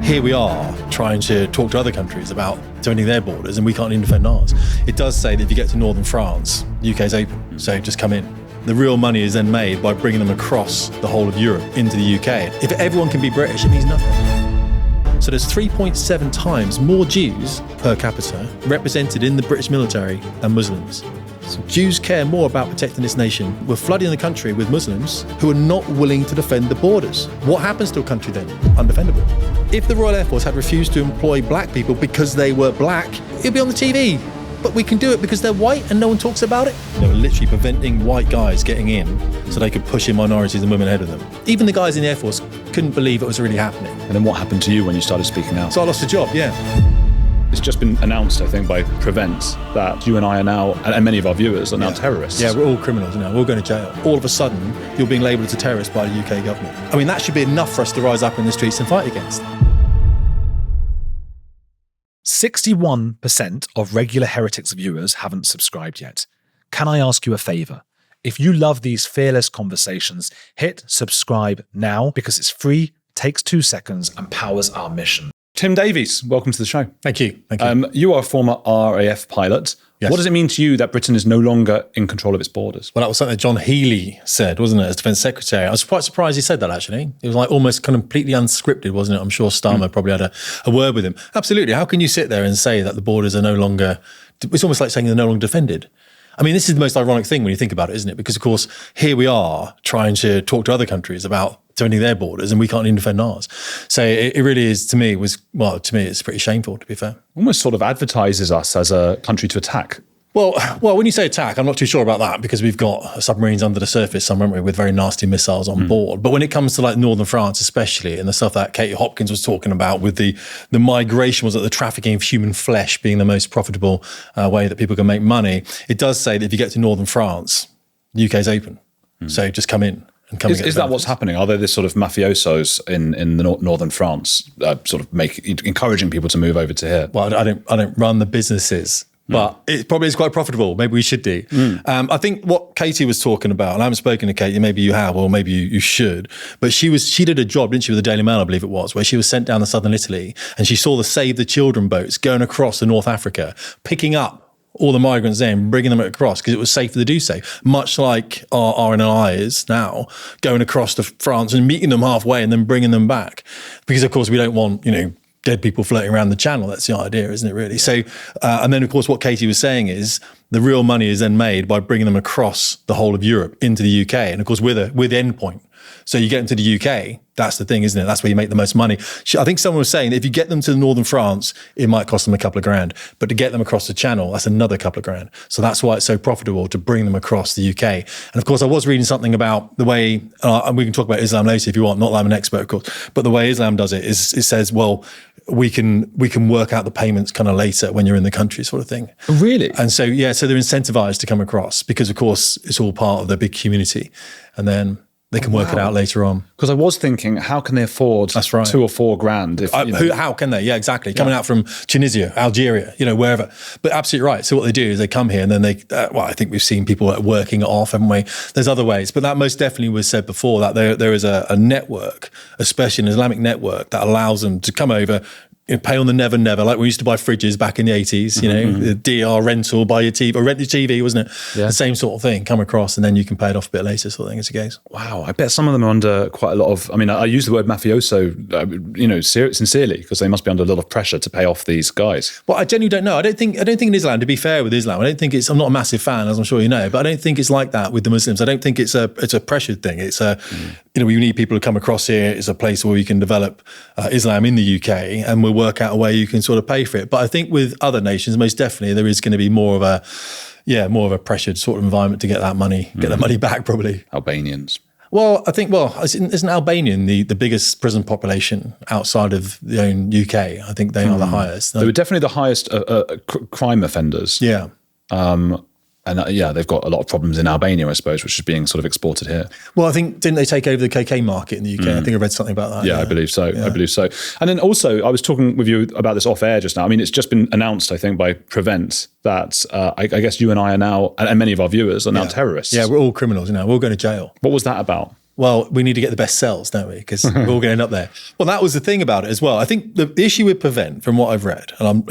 here we are trying to talk to other countries about defending their borders, and we can't even defend ours. It does say that if you get to northern France, the UK's open, so just come in. The real money is then made by bringing them across the whole of Europe into the UK. If everyone can be British, it means nothing. So there's 3.7 times more Jews per capita represented in the British military than Muslims. So Jews care more about protecting this nation. We're flooding the country with Muslims who are not willing to defend the borders. What happens to a country then? Undefendable. If the Royal Air Force had refused to employ black people because they were black, it'd be on the TV. But we can do it because they're white and no one talks about it. They were literally preventing white guys getting in so they could push in minorities and women ahead of them. Even the guys in the Air Force couldn't believe it was really happening. And then what happened to you when you started speaking out? So I lost a job, yeah. It's just been announced, I think, by Prevent that you and I are now, and many of our viewers, are now terrorists. Yeah, we're all criminals now. We're all going to jail. All of a sudden, you're being labelled as a terrorist by the UK government. I mean, that should be enough for us to rise up in the streets and fight against. 61% of regular Heretics viewers haven't subscribed yet. Can I ask you a favour? If you love these fearless conversations, hit subscribe now because it's free, takes 2 seconds, and powers our mission. Tim Davies, welcome to the show. Thank you. Thank you. You are a former RAF pilot. Yes. What does it mean to you that Britain is no longer in control of its borders? Well, that was something that John Healey said, wasn't it, as Defence Secretary? I was quite surprised he said that, actually. It was like almost completely unscripted, wasn't it? I'm sure Starmer probably had a word with him. Absolutely. How can you sit there and say that the borders are no longer... It's almost like saying they're no longer defended. I mean, this is the most ironic thing when you think about it, isn't it? Because, of course, here we are trying to talk to other countries about defending their borders, and we can't even defend ours. So it really is, to me, it's pretty shameful, to be fair. Almost sort of advertises us as a country to attack. Well, when you say attack, I'm not too sure about that because we've got submarines under the surface, some, haven't we, with very nasty missiles on board. But when it comes to like northern France, especially, and the stuff that Katie Hopkins was talking about with the migration, was that the trafficking of human flesh being the most profitable way that people can make money, it does say that if you get to northern France, the UK's open. So just come in. Is that what's happening? Are there this sort of mafiosos in the northern France sort of encouraging people to move over to here? Well, I don't run the businesses, but it probably is quite profitable. Maybe we should do. I think what Katie was talking about, and I haven't spoken to Katie, maybe you have, or maybe you should, but she did a job, didn't she, with the Daily Mail, I believe it was, where she was sent down to southern Italy and she saw the Save the Children boats going across to North Africa, picking up all the migrants there and bringing them across because it was safer to do so. Much like our RNLI is now, going across to France and meeting them halfway and then bringing them back. Because, of course, we don't want, dead people floating around the channel. That's the idea, isn't it, really? So, and then, of course, what Katie was saying is the real money is then made by bringing them across the whole of Europe into the UK. And, of course, we're the endpoint. So you get them to the UK, that's the thing, isn't it? That's where you make the most money. I think someone was saying that if you get them to northern France, it might cost them a couple of grand. But to get them across the channel, that's another couple of grand. So that's why it's so profitable to bring them across the UK. And of course, I was reading something about the way, and we can talk about Islam later if you want, not that I'm an expert, of course, but the way Islam does it is it says, well, we can work out the payments kind of later when you're in the country, sort of thing. Really? And so, yeah, so they're incentivized to come across because, of course, it's all part of the big community. And then they can work it out later on. Because I was thinking, how can they afford That's right. 2 or 4 grand? How can they? Yeah, exactly. Coming out from Tunisia, Algeria, wherever. But absolutely right. So what they do is they come here and then they, I think we've seen people working it off, haven't we? There's other ways. But that most definitely was said before, that there is a network, especially an Islamic network, that allows them to come over, pay on the never, like we used to buy fridges back in the 80s, the DR rental, buy your TV, or rent your TV, wasn't it? Yeah. The same sort of thing, come across and then you can pay it off a bit later, sort of thing as it goes. Wow, I bet some of them are under quite a lot of, I use the word mafioso, sincerely, because they must be under a lot of pressure to pay off these guys. Well, I genuinely don't know. I don't think in Islam, to be fair with Islam, I'm not a massive fan, as I'm sure you know, but I don't think it's like that with the Muslims. I don't think it's a pressured thing. It's we need people to come across here. It's a place where we can develop Islam in the UK and we'll work out a way you can sort of pay for it. But I think with other nations, most definitely there is going to be more of a pressured sort of environment to get that money back, probably. Albanians. Well, I think, isn't Albanian the biggest prison population outside of the own UK? I think they are the highest. They were definitely the highest crime offenders. Yeah. And they've got a lot of problems in Albania, I suppose, which is being sort of exported here. Well, I think, didn't they take over the cocaine market in the UK? I think I read something about that. Yeah, I believe so. Yeah. I believe so. And then also, I was talking with you about this off air just now. It's just been announced, I think, by Prevent that I guess you and I are now, and many of our viewers are now terrorists. Yeah, we're all criminals now. We're all going to jail. What was that about? well, we need to get the best cells, don't we? Because we're all getting up there. Well, that was the thing about it as well. I think the issue with Prevent, from what I've read, and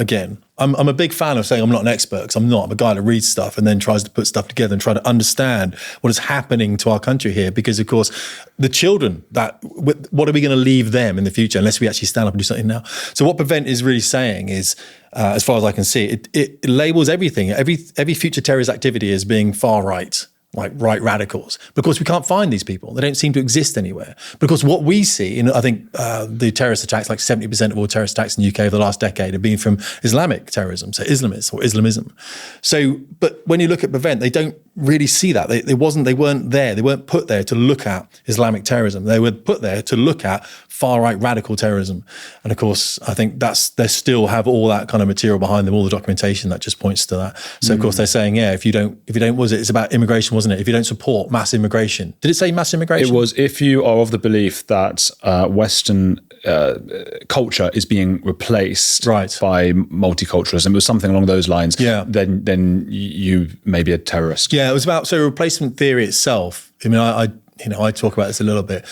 I'm a big fan of saying I'm not an expert, because I'm not. I'm a guy that reads stuff and then tries to put stuff together and try to understand what is happening to our country here. Because, of course, the children, what are we going to leave them in the future unless we actually stand up and do something now? So what Prevent is really saying is, as far as I can see, it labels everything, every future terrorist activity as being far right, like right radicals, because we can't find these people. They don't seem to exist anywhere. Because what we see, I think the terrorist attacks, like 70% of all terrorist attacks in the UK over the last decade have been from Islamic terrorism, so Islamists or Islamism. So, but when you look at Prevent, they don't really see that. They weren't there. They weren't put there to look at Islamic terrorism. They were put there to look at far right radical terrorism. And of course, I think they still have all that kind of material behind them, all the documentation that just points to that. So of course they're saying, yeah, if you don't, it's about immigration, wasn't it? If you don't support mass immigration. Did it say mass immigration? It was, if you are of the belief that Western culture is being replaced by multiculturalism, it was something along those lines, then you may be a terrorist. Yeah, it was about, so replacement theory itself. I mean, I talk about this a little bit,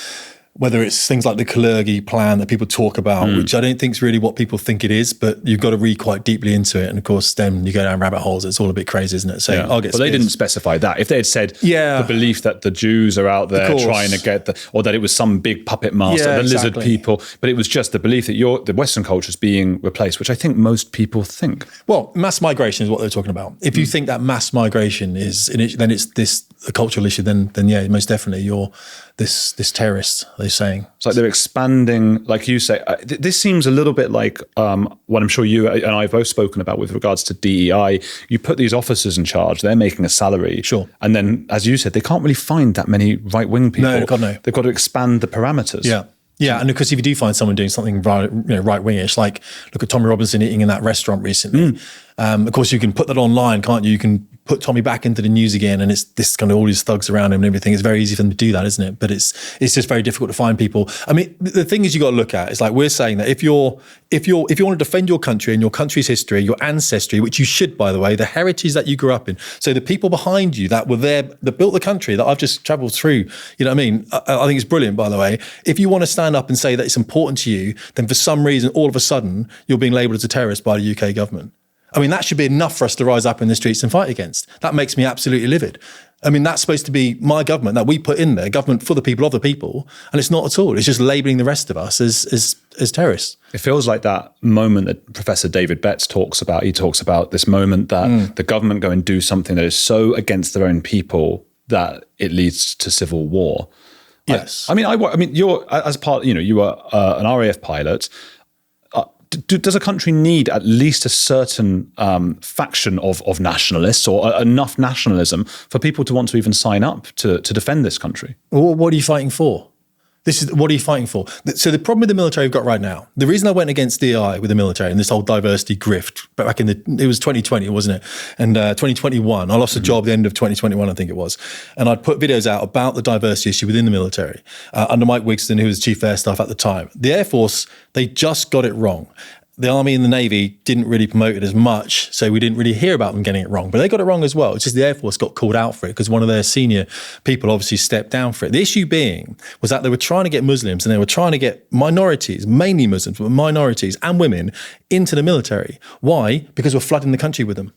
whether it's things like the Kalergi plan that people talk about, which I don't think is really what people think it is, but you've got to read quite deeply into it. And of course, then you go down rabbit holes. It's all a bit crazy, isn't it? So I'll get. But they didn't specify that. If they had said the belief that the Jews are out there trying to get or that it was some big puppet master, the lizard people, but it was just the belief that the Western culture is being replaced, which I think most people think. Well, mass migration is what they're talking about. If you think that mass migration is, then it's a cultural issue, then yeah, most definitely you're this terrorist, they're saying. It's like they're expanding, like you say. This seems a little bit like what I'm sure you and I have both spoken about with regards to DEI. You put these officers in charge, they're making a salary. Sure. And then, as you said, they can't really find that many right-wing people. No, God, no. They've got to expand the parameters. Yeah. Yeah, and because if you do find someone doing something right-wingish, like look at Tommy Robinson eating in that restaurant recently. Of course, you can put that online, can't you? You can put Tommy back into the news again, and it's this kind of all these thugs around him and everything. It's very easy for them to do that, isn't it? But it's just very difficult to find people. I mean, the thing is, you got to look at, it's like we're saying that if you want to defend your country and your country's history, your ancestry, which you should, by the way, the heritage that you grew up in. So the people behind you that were there, that built the country that I've just traveled through, you know what I mean? I think it's brilliant, by the way. If you want to stand up and say that it's important to you, then for some reason, all of a sudden, you're being labelled as a terrorist by the UK government. I mean, that should be enough for us to rise up in the streets and fight against. That makes me absolutely livid. I mean, that's supposed to be my government that we put in there, government for the people, of the people, and it's not at all. It's just labelling the rest of us as terrorists. It feels like that moment that Professor David Betts talks about. He talks about this moment that the government go and do something that is so against their own people that it leads to civil war. Yes. I mean, you're, as part, you are an RAF pilot. Does a country need at least a certain faction of nationalists or enough nationalism for people to want to even sign up to defend this country? Well, what are you fighting for? What are you fighting for? So the problem with the military we've got right now, the reason I went against DI with the military and this whole diversity grift, back it was 2020, wasn't it? And 2021, I lost a job at the end of 2021, I think it was. And I'd put videos out about the diversity issue within the military under Mike Wigston, who was Chief Air Staff at the time. The Air Force, they just got it wrong. The Army and the Navy didn't really promote it as much, so we didn't really hear about them getting it wrong. But they got it wrong as well. It's just the Air Force got called out for it because one of their senior people obviously stepped down for it. The issue being was that they were trying to get Muslims and they were trying to get minorities, mainly Muslims, but minorities and women into the military. Why? Because we're flooding the country with them.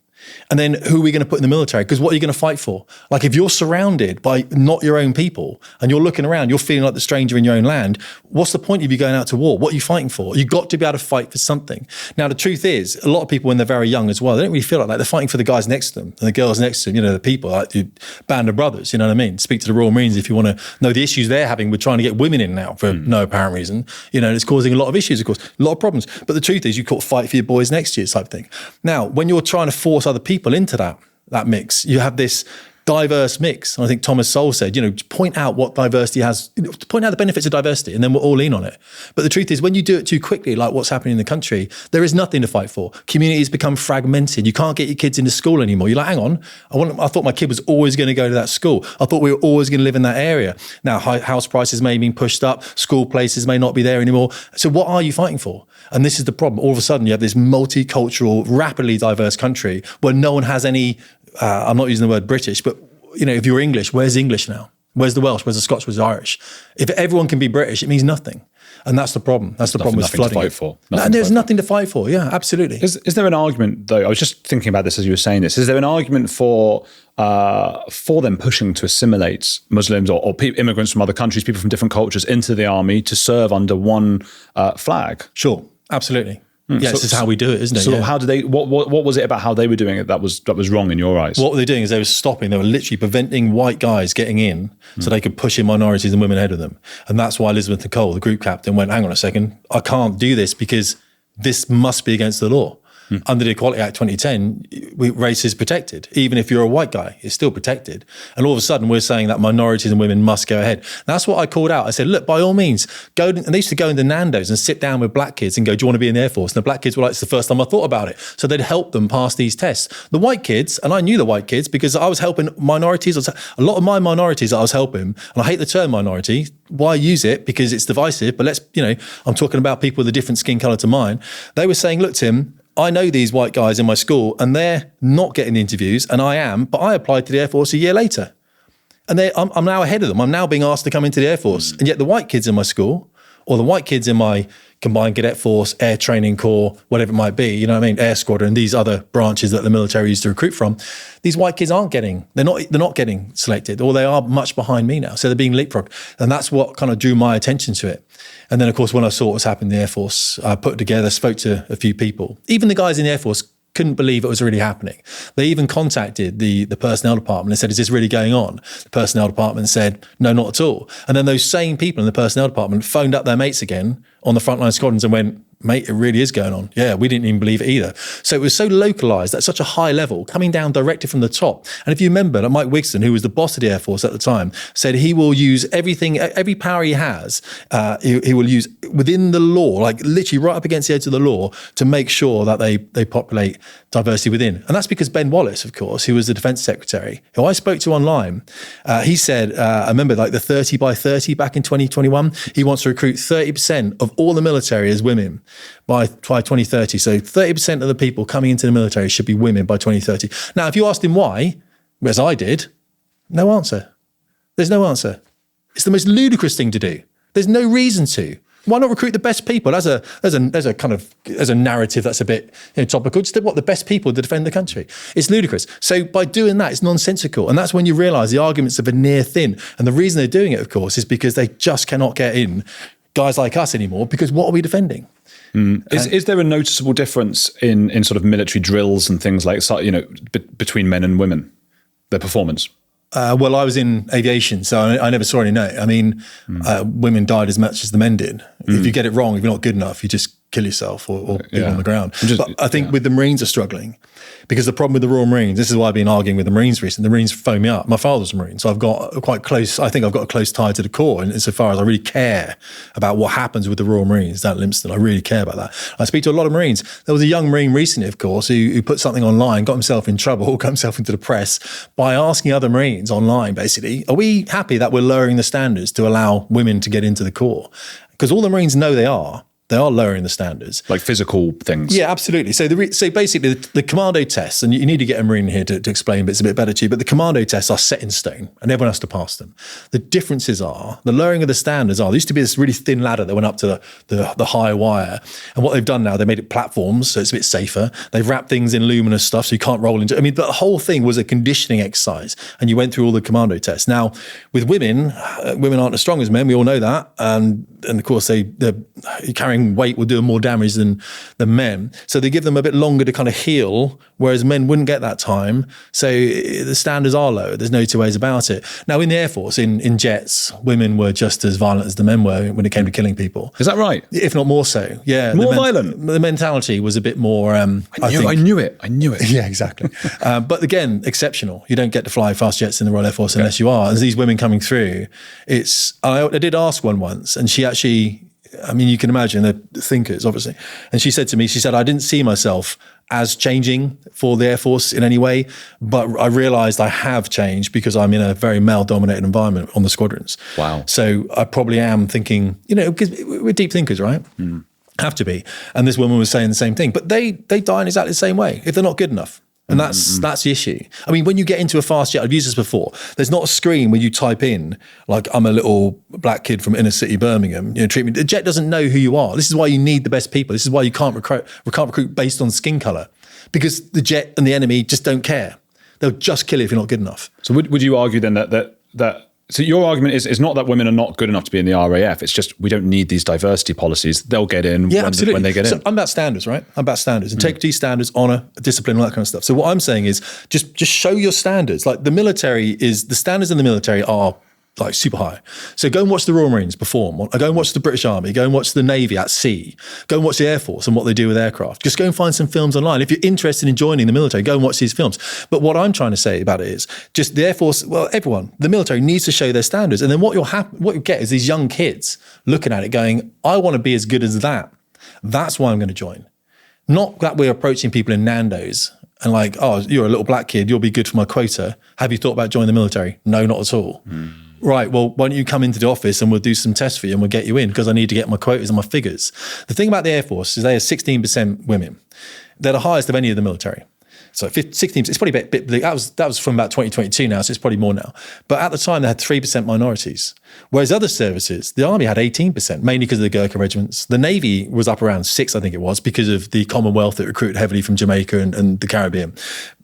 And then who are we going to put in the military? Because what are you going to fight for? Like if you're surrounded by not your own people and you're looking around, you're feeling like the stranger in your own land, what's the point of you going out to war? What are you fighting for? You've got to be able to fight for something. Now, the truth is, a lot of people when they're very young as well, they don't really feel like that. They're fighting for the guys next to them and the girls next to them, the people, like the band of brothers, you know what I mean? Speak to the Royal Marines if you want to know the issues they're having with trying to get women in now for no apparent reason. It's causing a lot of issues, of course, a lot of problems. But the truth is, you can't fight for your boys next to you type thing. Now, when you're trying to force other people into that mix, you have this diverse mix. And I think Thomas Sowell said, point out what diversity has, point out the benefits of diversity, and then we'll all lean on it. But the truth is, when you do it too quickly, like what's happening in the country, there is nothing to fight for. Communities become fragmented. You can't get your kids into school anymore. You're like, hang on, I thought my kid was always going to go to that school. I thought we were always going to live in that area. Now, house prices may have been pushed up. School places may not be there anymore. So what are you fighting for? And this is the problem. All of a sudden, you have this multicultural, rapidly diverse country where no one has any, I'm not using the word British, but if you're English, where's English now? Where's the Welsh? Where's the Scots? Where's the Irish? If everyone can be British, it means nothing. And that's the problem. That's the problem with flooding. There's nothing to fight for. Yeah, absolutely. Is there an argument, though? I was just thinking about this as you were saying this. Is there an argument for them pushing to assimilate Muslims or immigrants from other countries, people from different cultures, into the army to serve under one flag? Sure, absolutely. Yeah, this is how we do it, isn't it? So how did they? What was it about how they were doing it that was wrong in your eyes? What were they doing is they were literally preventing white guys getting in so they could push in minorities and women ahead of them. And that's why Elizabeth Nicole, the group captain, went, hang on a second, I can't do this because this must be against the law. Under the Equality Act 2010, race is protected. Even if you're a white guy, it's still protected. And all of a sudden, we're saying that minorities and women must go ahead. That's what I called out. I said, look, by all means, go. And they used to go into Nando's and sit down with black kids and go, do you want to be in the Air Force? And the black kids were like, it's the first time I thought about it. So they'd help them pass these tests. The white kids, and I knew the white kids because I was helping minorities. A lot of my minorities that I was helping, and I hate the term minority. Why use it? Because it's divisive. But I'm talking about people with a different skin color to mine. They were saying, look, Tim, I know these white guys in my school and they're not getting interviews and I am, but I applied to the Air Force a year later. And I'm now ahead of them. I'm now being asked to come into the Air Force. And yet the white kids in my school or the white kids in my Combined Cadet Force, Air Training Corps, whatever it might be, you know what I mean, Air Squadron, these other branches that the military used to recruit from, these white kids they're not getting selected, or they are much behind me now. So they're being leapfrogged. And that's what kind of drew my attention to it. And then, of course, when I saw what was happening in the Air Force, I put it together, spoke to a few people. Even the guys in the Air Force couldn't believe it was really happening. They even contacted the personnel department and said, is this really going on? The personnel department said, no, not at all. And then those same people in the personnel department phoned up their mates again on the frontline squadrons and went, mate, it really is going on. Yeah, we didn't even believe it either. So it was so localized at such a high level, coming down directly from the top. And if you remember that Mike Wigston, who was the boss of the Air Force at the time, said he will use everything, every power he has, he will use within the law, like literally right up against the edge of the law, to make sure that they populate diversity within. And that's because Ben Wallace, of course, who was the Defence Secretary, who I spoke to online, he said, I remember like the 30 by 30 back in 2021, he wants to recruit 30% of all the military as women by 2030. So 30% of the people coming into the military should be women by 2030. Now, if you asked him why, as I did, no answer. There's no answer. It's the most ludicrous thing to do. There's no reason to. Why not recruit the best people? As a narrative that's a bit topical. Just what the best people to defend the country. It's ludicrous. So by doing that, it's nonsensical, and that's when you realise the arguments are veneer thin. And the reason they're doing it, of course, is because they just cannot get in guys like us anymore. Because what are we defending? Is there a noticeable difference in sort of military drills and things like between men and women, their performance? Well, I was in aviation, so I never saw any note. I mean, women died as much as the men did. If you get it wrong, if you're not good enough, you just kill yourself or leave on the ground. But I think with the Marines are struggling because the problem with the Royal Marines, this is why I've been arguing with the Marines recently. The Marines phone me up. My father's a Marine, so I've got a close tie to the Corps insofar as I really care about what happens with the Royal Marines down at Lympstone. I really care about that. I speak to a lot of Marines. There was a young Marine recently, of course, who put something online, got himself in trouble, got himself into the press by asking other Marines online, basically, are we happy that we're lowering the standards to allow women to get into the Corps? Because all the Marines know they are lowering the standards. Like physical things. Yeah, absolutely. So basically the commando tests, and you need to get a Marine here to explain, but it's a bit better to you, but the commando tests are set in stone and everyone has to pass them. The differences are, the lowering of the standards are, there used to be this really thin ladder that went up to the high wire. And what they've done now, they made it platforms, so it's a bit safer. They've wrapped things in luminous stuff so you can't roll into, the whole thing was a conditioning exercise and you went through all the commando tests. Now, with women aren't as strong as men, we all know that. And of course, they're carrying weight will do more damage than men. So they give them a bit longer to kind of heal, whereas men wouldn't get that time. So the standards are low. There's no two ways about it. Now, in the Air Force, in jets, women were just as violent as the men were when it came to killing people. Is that right? If not more so. Yeah. More violent? The mentality was a bit more... I knew it. Yeah, exactly. But again, exceptional. You don't get to fly fast jets in the Royal Air Force unless you are. As these women coming through, I did ask one once, and she actually... you can imagine they're thinkers, obviously. And she said to me, I didn't see myself as changing for the Air Force in any way, but I realized I have changed because I'm in a very male-dominated environment on the squadrons. Wow. So I probably am thinking, because we're deep thinkers, right? Have to be. And this woman was saying the same thing, but they die in exactly the same way if they're not good enough. And that's the issue. I mean, when you get into a fast jet, I've used this before, there's not a screen where you type in, like, I'm a little black kid from inner city Birmingham, treat me. The jet doesn't know who you are. This is why you need the best people. This is why you can't recruit based on skin color, because the jet and the enemy just don't care. They'll just kill you if you're not good enough. So would you argue then that so your argument is not that women are not good enough to be in the RAF, it's just we don't need these diversity policies. They'll get in when they get in. I'm about standards, right? I'm about standards. Integrity, standards, honor, discipline, all that kind of stuff. So what I'm saying is just show your standards. Like the standards in the military are like super high. So go and watch the Royal Marines perform. Go and watch the British Army. Go and watch the Navy at sea. Go and watch the Air Force and what they do with aircraft. Just go and find some films online. If you're interested in joining the military, go and watch these films. But what I'm trying to say about it is just the Air Force, well, everyone, the military needs to show their standards. And then what you'll get is these young kids looking at it going, I want to be as good as that. That's why I'm going to join. Not that we're approaching people in Nando's and like, oh, you're a little black kid, you'll be good for my quota. Have you thought about joining the military? No, not at all. Right, well, why don't you come into the office and we'll do some tests for you and we'll get you in because I need to get my quotas and my figures. The thing about the Air Force is they are 16% women. They're the highest of any of the military. So 16%, it's probably a bit that was from about 2022 now, so it's probably more now. But at the time, they had 3% minorities. Whereas other services, the Army had 18%, mainly because of the Gurkha regiments. The Navy was up around 6%, I think it was, because of the Commonwealth that recruited heavily from Jamaica and the Caribbean.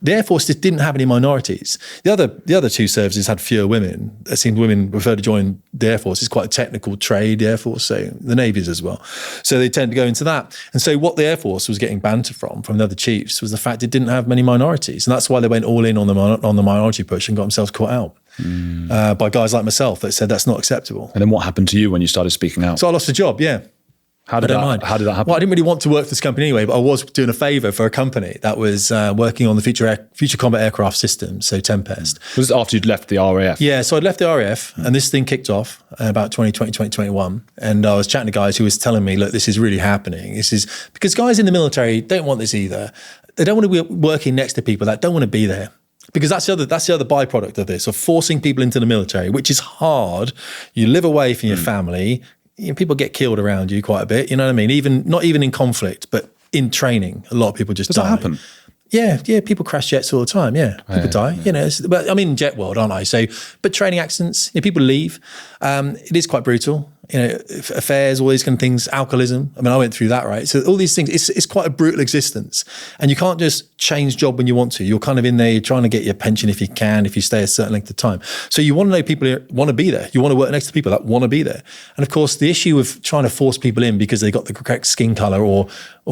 The Air Force just didn't have any minorities. The other two services had fewer women. It seemed women prefer to join the Air Force. It's quite a technical trade, the Air Force, so the Navy's as well. So they tend to go into that. And so what the Air Force was getting banter from the other chiefs was the fact it didn't have many minorities. And that's why they went all in on the minority push and got themselves caught out by guys like myself that said that's not acceptable. And then what happened to you when you started speaking out? So I lost a job, yeah. How did that happen? Well, I didn't really want to work for this company anyway, but I was doing a favour for a company that was working on the future combat aircraft systems, so Tempest. Was this after you'd left the RAF? Yeah, so I'd left the RAF and this thing kicked off about 2020, 2021. And I was chatting to guys who was telling me, look, this is really happening. This is because guys in the military don't want this either. They don't want to be working next to people that don't want to be there. Because that's the other byproduct of this, of forcing people into the military, which is hard. You live away from your family. People get killed around you quite a bit. You know what I mean? Not even in conflict, but in training, a lot of people just die. Does that happen? Yeah. People crash jets all the time. Yeah, people die. Yeah. But I'm in jet world, aren't I? So, but training accidents, people leave. It is quite brutal. Affairs, all these kind of things, alcoholism. I mean, I went through that, right? So all these things, it's quite a brutal existence. And you can't just change job when you want to. You're kind of in there, you're trying to get your pension if you can, if you stay a certain length of time. So you want to know people who want to be there. You want to work next to people that want to be there. And of course, the issue of trying to force people in because they got the correct skin color or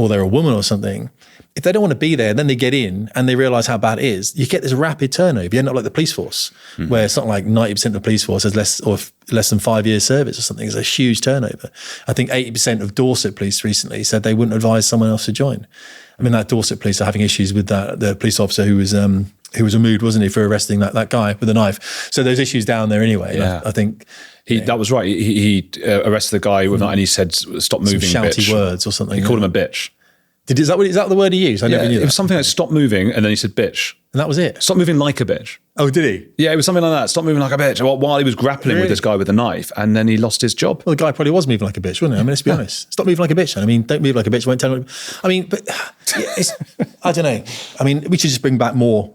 they're a woman or something, if they don't want to be there, then they get in and they realize how bad it is. You get this rapid turnover. You end up like the police force, where something like 90% of the police force has less than 5 years service or something. It's a huge turnover. I think 80% of Dorset police recently said they wouldn't advise someone else to join. I mean, that Dorset police are having issues with the police officer who was removed, wasn't he, for arresting that guy with a knife. So there's issues down there anyway. Yeah. I think that was right. He arrested the guy with and he said, "Stop moving, some shouty bitch." words or something. He called him a bitch. Is that the word he used? I never knew that. It was something like "stop moving," and then he said "bitch." And that was it. Stop moving like a bitch. Oh, did he? Yeah, it was something like that. Stop moving like a bitch. While he was grappling with this guy with a knife, and then he lost his job. Well, the guy probably was moving like a bitch, wasn't he? I mean, let's be honest. Stop moving like a bitch. I mean, don't move like a bitch. Won't tell him. I mean, but I don't know. I mean, we should just bring back more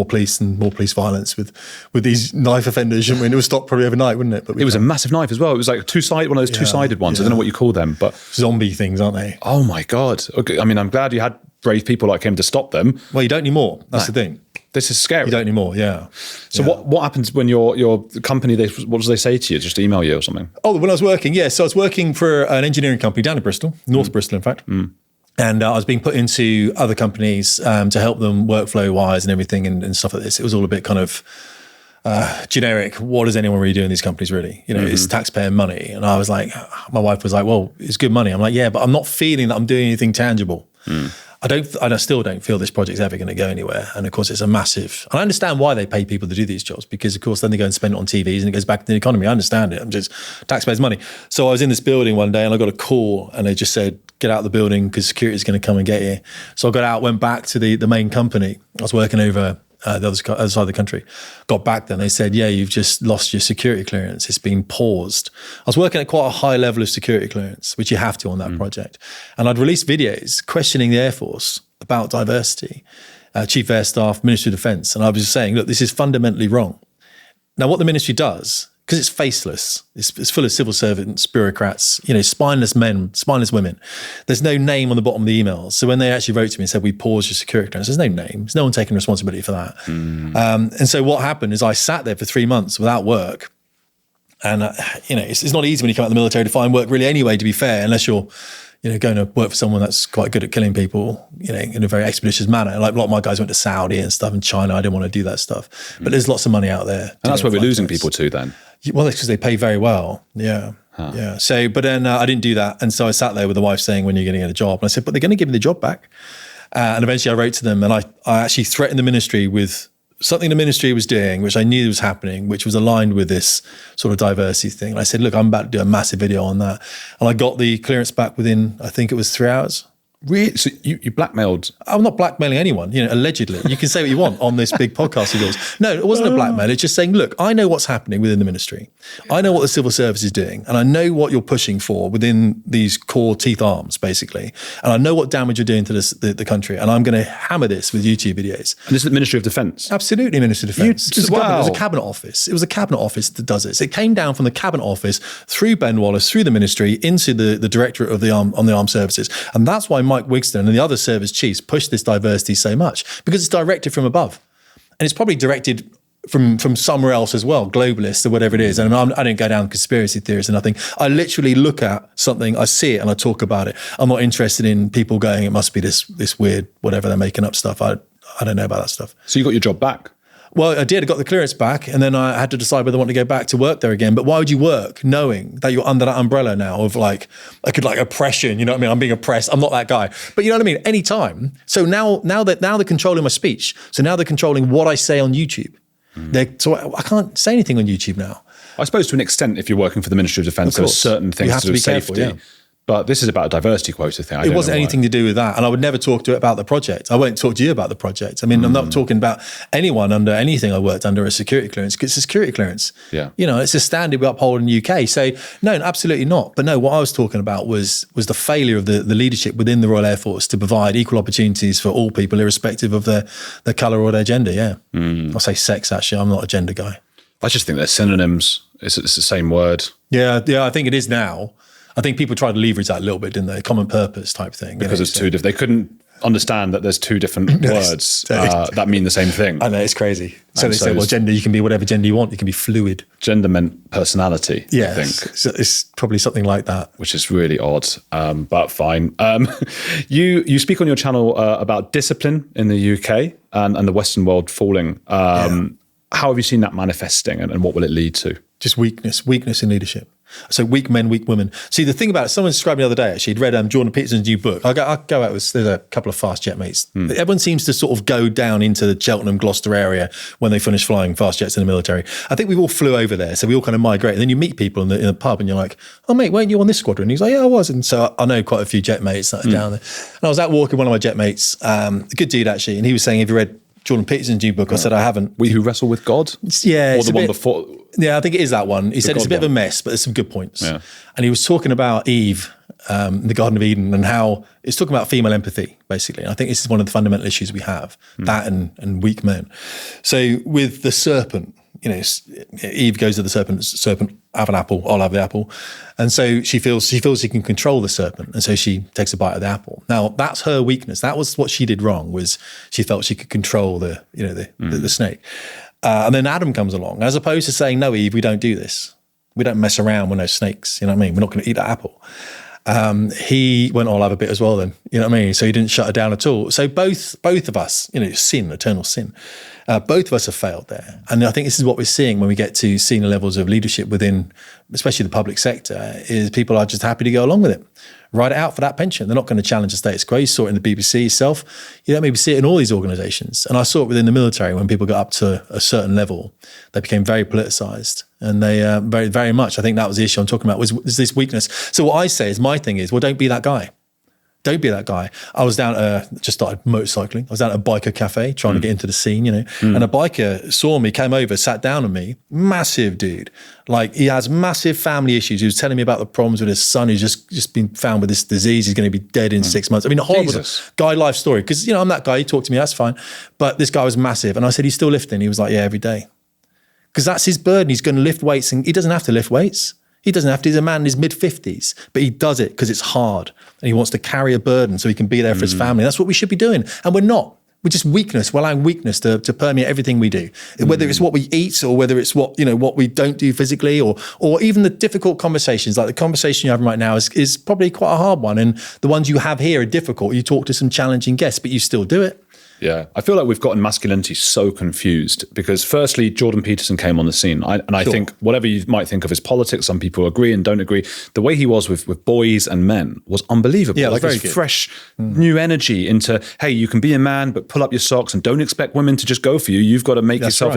police and more police violence with these knife offenders, shouldn't we? And it would stop probably overnight, wouldn't it? But it was a massive knife as well. It was like one of those two-sided ones. I don't know what you call them, but zombie things, aren't they? Oh my God. Okay. I mean, I'm glad you had brave people like him to stop them. Well, you don't anymore. That's the thing. This is scary. You don't anymore, yeah. So what happens when your company, what do they say to you? Just email you or something? Oh, when I was working, yeah. So I was working for an engineering company down in Bristol, North Bristol, in fact. And I was being put into other companies to help them workflow-wise and everything and stuff like this. It was all a bit kind of generic. What does anyone really do in these companies, really? It's taxpayer money. And I was like, my wife was like, well, it's good money. I'm like, yeah, but I'm not feeling that I'm doing anything tangible. I still don't feel this project's ever going to go anywhere. And of course, it's a massive, and I understand why they pay people to do these jobs, because of course, then they go and spend it on TVs and it goes back to the economy. I understand it. I'm just taxpayers' money. So I was in this building one day and I got a call and they just said, get out of the building because security is going to come and get you. So I got out, went back to the main company. I was working over the other side of the country. Got back then, they said, yeah, you've just lost your security clearance. It's been paused. I was working at quite a high level of security clearance, which you have to on that project. And I'd released videos questioning the Air Force about diversity. Chief Air Staff, Ministry of Defence. And I was saying, look, this is fundamentally wrong. Now, what the ministry does, because it's faceless, it's full of civil servants, bureaucrats, spineless men, spineless women. There's no name on the bottom of the emails. So when they actually wrote to me and said, we paused your security clearance, there's no name. There's no one taking responsibility for that. And so what happened is I sat there for 3 months without work. And, it's not easy when you come out of the military to find work really anyway, to be fair, unless you're going to work for someone that's quite good at killing people, in a very expeditious manner. Like a lot of my guys went to Saudi and stuff, and China. I didn't want to do that stuff. But there's lots of money out there. And that's where we're losing people to then. Well, that's because they pay very well. Yeah. Huh. Yeah. So, but then I didn't do that. And so I sat there with the wife saying, when are you going to get a job? And I said, but they're going to give me the job back. And eventually I wrote to them, and I actually threatened the ministry with something the ministry was doing, which I knew was happening, which was aligned with this sort of diversity thing. And I said, look, I'm about to do a massive video on that. And I got the clearance back within, I think it was 3 hours. Really? So you blackmailed? I'm not blackmailing anyone, allegedly. You can say what you want on this big podcast of yours. No, it wasn't a blackmail. It's just saying, look, I know what's happening within the ministry. I know what the civil service is doing. And I know what you're pushing for within these core teeth arms, basically. And I know what damage you're doing to the country. And I'm going to hammer this with YouTube videos. And this is the Ministry of Defence? Absolutely, Ministry of Defence. It was a cabinet office. It was a cabinet office that does this. It came down from the cabinet office through Ben Wallace, through the ministry, into the directorate of the armed services. And that's why Mike Wigston and the other service chiefs push this diversity so much, because it's directed from above, and it's probably directed from somewhere else as well, globalists or whatever it is. And I don't go down conspiracy theories or nothing. I literally look at something, I see it, and I talk about it. I'm not interested in people going, it must be this weird whatever, they're making up stuff. I don't know about that stuff. So you got your job back? Well, I did. I got the clearance back, and then I had to decide whether I want to go back to work there again. But why would you work knowing that you're under that umbrella now of oppression? You know what I mean? I'm being oppressed. I'm not that guy. But you know what I mean? Anytime. So now they're controlling my speech. So now they're controlling what I say on YouTube. So I can't say anything on YouTube now. I suppose to an extent, if you're working for the Ministry of Defence, there are certain things to do with safety. Careful, yeah. But this is about a diversity quota thing. It wasn't anything to do with that. And I would never talk to it about the project. I won't talk to you about the project. I mean, I'm not talking about anyone under anything I worked under a security clearance, because it's a security clearance. Yeah. It's a standard we uphold in the UK. So no, absolutely not. But no, what I was talking about was the failure of the leadership within the Royal Air Force to provide equal opportunities for all people, irrespective of their colour or their gender. Yeah. I'll say sex, actually. I'm not a gender guy. I just think they're synonyms. It's the same word. Yeah, I think it is now. I think people tried to leverage that a little bit, didn't they? Common purpose type thing. Because it's two different. They couldn't understand that there's two different words that mean the same thing. I know, it's crazy. So they say, well, gender, you can be whatever gender you want. You can be fluid. Gender meant personality, I think. So it's probably something like that. Which is really odd, but fine. You speak on your channel about discipline in the UK and the Western world falling. How have you seen that manifesting, and what will it lead to? Just weakness in leadership. So weak men, weak women. See, the thing about it, someone described me the other day, actually, he'd read Jordan Peterson's new book. I go out with, there's a couple of fast jet mates. Everyone seems to sort of go down into the Cheltenham, Gloucester area when they finish flying fast jets in the military. I think we all flew over there, so we all kind of migrate. And then you meet people in the pub and you're like, oh mate, weren't you on this squadron? And he's like, yeah, I was. And so I know quite a few jet mates that are down there. And I was out walking with one of my jet mates, a good dude actually, and he was saying, have you read Jordan Peterson's new book? I said, I haven't. We Who Wrestle with God? Yeah. Or the one before? Yeah, I think it is that one. He said it's a bit of a mess, but there's some good points. Yeah. And he was talking about Eve, the Garden of Eden, and how it's talking about female empathy, basically. And I think this is one of the fundamental issues we have, that and weak men. So with the serpent, Eve goes to the serpent, have an apple, I'll have the apple. And so she feels she can control the serpent. And so she takes a bite of the apple. Now that's her weakness. That was what she did wrong, was she felt she could control the snake. And then Adam comes along, as opposed to saying, no, Eve, we don't do this. We don't mess around with no snakes. You know what I mean? We're not going to eat that apple. He went, I'll have a bit as well then. You know what I mean? So he didn't shut her down at all. So both of us, sin, eternal sin, both of us have failed there. And I think this is what we're seeing when we get to senior levels of leadership within, especially the public sector, is people are just happy to go along with it. Write it out for that pension. They're not going to challenge the status quo. You saw it in the BBC itself. You don't maybe see it in all these organisations. And I saw it within the military when people got up to a certain level, they became very politicised. And they very, very much, I think that was the issue I'm talking about, was this weakness. So what I say is, my thing is, well, don't be that guy. Don't be that guy. I was down just started motorcycling. I was down at a biker cafe trying to get into the scene, and a biker saw me, came over, sat down on me. Massive dude. Like, he has massive family issues. He was telling me about the problems with his son who's just been found with this disease. He's going to be dead in 6 months. I mean, a horrible guy life story. Because, I'm that guy. He talked to me, that's fine. But this guy was massive. And I said, he's still lifting. He was like, yeah, every day. Because that's his burden. He's going to lift weights, and he doesn't have to lift weights. He doesn't have to. He's a man in his mid-50s, but he does it because it's hard and he wants to carry a burden so he can be there for his family. That's what we should be doing. And we're not. We're just weakness. We're allowing weakness to permeate everything we do, whether it's what we eat or whether it's what we don't do physically, or even the difficult conversations. Like the conversation you're having right now is probably quite a hard one. And the ones you have here are difficult. You talk to some challenging guests, but you still do it. Yeah, I feel like we've gotten masculinity so confused because firstly, Jordan Peterson came on the scene. I think whatever you might think of his politics, some people agree and don't agree. The way he was with boys and men was unbelievable. Yeah, it was like very this good. Fresh new energy into, hey, you can be a man, but pull up your socks and don't expect women to just go for you. You've got to make yourself,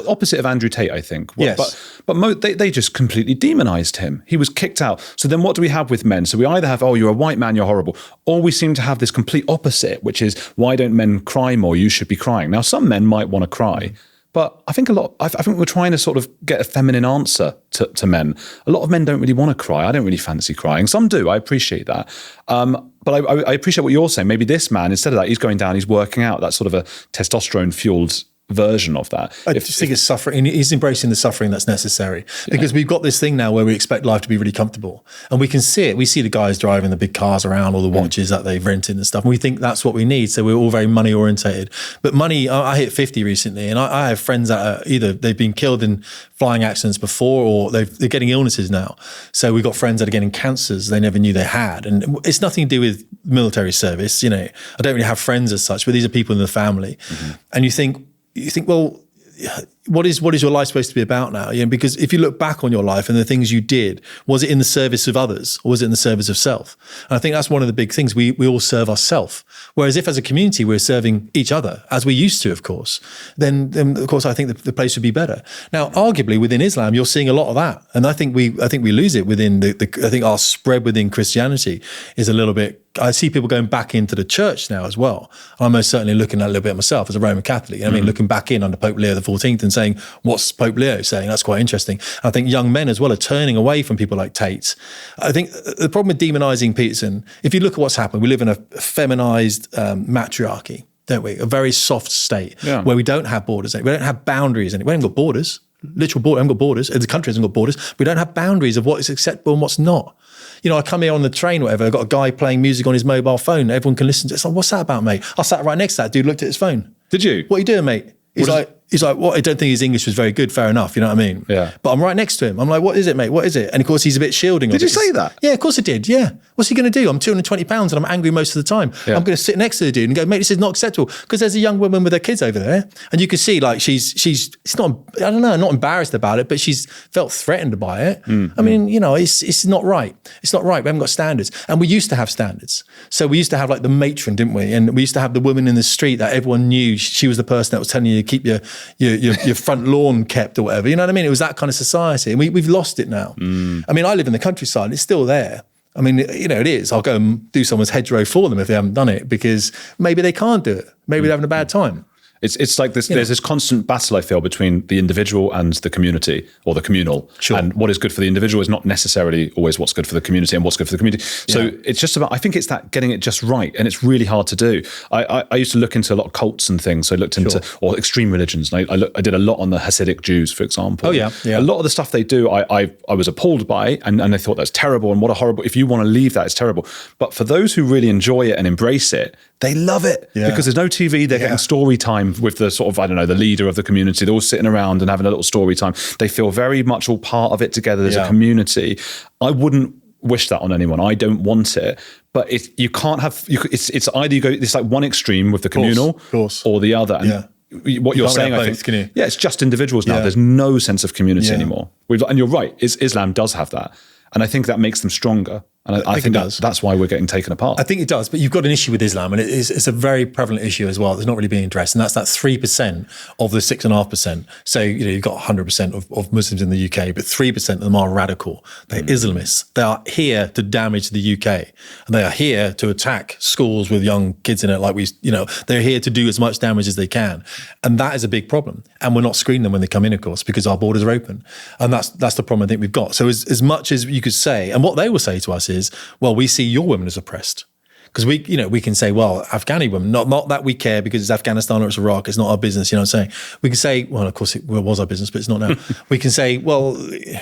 opposite of Andrew Tate, I think. Yes. But they just completely demonized him. He was kicked out. So then what do we have with men? So we either have, oh, you're a white man, you're horrible. Or we seem to have this complete opposite, which is, why don't men cry more? You should be crying. Now, some men might want to cry, but I think I think we're trying to sort of get a feminine answer to men. A lot of men don't really want to cry. I don't really fancy crying. Some do. I appreciate that. But I appreciate what you're saying. Maybe this man, instead of that, he's going down, he's working out. That's sort of a testosterone-fueled version of that. I just think it's suffering. He's embracing the suffering that's necessary because we've got this thing now where we expect life to be really comfortable, and we can see it. We see the guys driving the big cars around, all the watches that they've rented and stuff, and we think that's what we need. So we're all very money orientated. But money, I hit 50 recently, and I have friends that are either they've been killed in flying accidents before, or they're getting illnesses now. So we've got friends that are getting cancers they never knew they had, and it's nothing to do with military service. I don't really have friends as such, but these are people in the family, and you think, well, what is your life supposed to be about now? Because if you look back on your life and the things you did, was it in the service of others or was it in the service of self? And I think that's one of the big things. We all serve ourselves. Whereas if as a community we're serving each other, as we used to, of course, then of course I think the place would be better. Now, arguably within Islam, you're seeing a lot of that, and I think we lose it within I think our spread within Christianity is a little bit. I see people going back into the church now as well. I'm most certainly looking at a little bit myself as a Roman Catholic. I mean, looking back in under Pope Leo XIV and saying, what's Pope Leo saying? That's quite interesting. I think young men as well are turning away from people like Tate. I think the problem with demonizing Peterson, if you look at what's happened, we live in a feminized matriarchy, don't we? A very soft state where we don't have borders. We don't have boundaries. We haven't got borders. Literal border. We haven't got borders. The country hasn't got borders. We don't have boundaries of what is acceptable and what's not. I come here on the train, whatever, I've got a guy playing music on his mobile phone. Everyone can listen to it. It's like, what's that about, mate? I sat right next to that dude, looked at his phone. Did you? What are you doing, mate? He's like, well, I don't think his English was very good. Fair enough. You know what I mean? Yeah. But I'm right next to him. I'm like, what is it, mate? What is it? And of course, he's a bit shielding. Did you say that? Yeah, of course I did. Yeah. What's he going to do? I'm 220 pounds and I'm angry most of the time. Yeah. I'm going to sit next to the dude and go, mate, this is not acceptable. Because there's a young woman with her kids over there. And you can see like it's not, I don't know, not embarrassed about it, but she's felt threatened by it. I mean, it's not right. It's not right. We haven't got standards. And we used to have standards. So we used to have like the matron, didn't we? And we used to have the woman in the street that everyone knew she was the person that was telling you to keep your front lawn kept or whatever. You know what I mean? It was that kind of society. And we've lost it now. I mean, I live in the countryside. It's still there. I mean, it is. I'll go and do someone's hedgerow for them if they haven't done it because maybe they can't do it. Maybe they're having a bad time. It's like this. There's this constant battle, I feel, between the individual and the community or the communal. Sure. And what is good for the individual is not necessarily always what's good for the community and what's good for the community. So it's just about, I think it's that getting it just right. And it's really hard to do. I used to look into a lot of cults and things. So I looked into, or extreme religions. And I did a lot on the Hasidic Jews, for example. Oh, yeah. A lot of the stuff they do, I was appalled by, and I thought that's terrible. And what a horrible, if you want to leave that, it's terrible. But for those who really enjoy it and embrace it, they love it because there's no TV. They're getting story time with the sort of, I don't know, the leader of the community. They're all sitting around and having a little story time. They feel very much all part of it together. There's a community. I wouldn't wish that on anyone. I don't want it. But you can't have, it's either you go, it's like one extreme with the communal or the other. And what you're saying, I think, it's just individuals now. There's no sense of community anymore. And you're right, Islam does have that. And I think that makes them stronger. And I think that's why we're getting taken apart. I think it does, but you've got an issue with Islam, and it's a very prevalent issue as well that's not really being addressed, and that's that 3% of the 6.5%. So, you've got 100% of Muslims in the UK, but 3% of them are radical. They're Islamists. They are here to damage the UK, and they are here to attack schools with young kids in it. They're here to do as much damage as they can, and that is a big problem. And we're not screening them when they come in, of course, because our borders are open, and that's the problem I think we've got. So as much as you could say, and what they will say to us is, well, we see your women as oppressed. Because we can say, well, Afghani women, not that we care because it's Afghanistan or it's Iraq, it's not our business, you know what I'm saying? We can say, well, of course it was our business, but it's not now. We can say, well,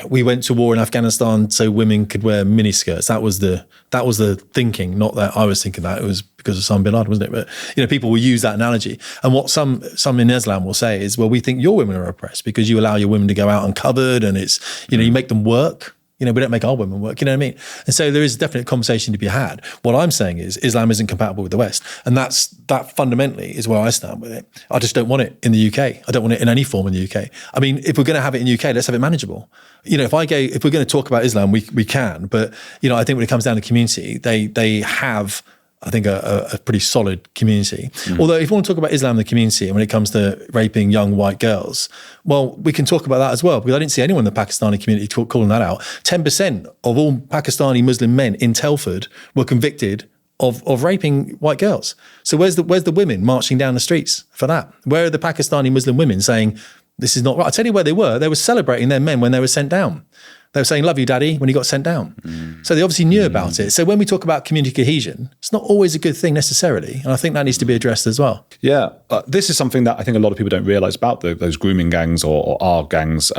we went to war in Afghanistan so women could wear miniskirts. That was the thinking, not that I was thinking that. It was because of Osama bin Laden, wasn't it? But, people will use that analogy. And what some in Islam will say is, well, we think your women are oppressed because you allow your women to go out uncovered and it's, you make them work. We don't make our women work, you know what I mean? And so there is a definite conversation to be had. What I'm saying is Islam isn't compatible with the West. And that fundamentally is where I stand with it. I just don't want it in the UK. I don't want it in any form in the UK. I mean, if we're going to have it in the UK, let's have it manageable. If we're going to talk about Islam, we can. But, I think when it comes down to community, they have, I think, a pretty solid community. Although if you want to talk about Islam in the community and when it comes to raping young white girls, well, we can talk about that as well, because I didn't see anyone in the Pakistani community calling that out. 10% of all Pakistani Muslim men in Telford were convicted of raping white girls. So where's the women marching down the streets for that? Where are the Pakistani Muslim women saying, this is not right? I'll tell you where they were. They were celebrating their men when they were sent down. They were saying, love you, daddy, when he got sent down. So they obviously knew about it. So when we talk about community cohesion, it's not always a good thing necessarily. And I think that needs to be addressed as well. Yeah. This is something that I think a lot of people don't realize about those grooming gangs or our gangs.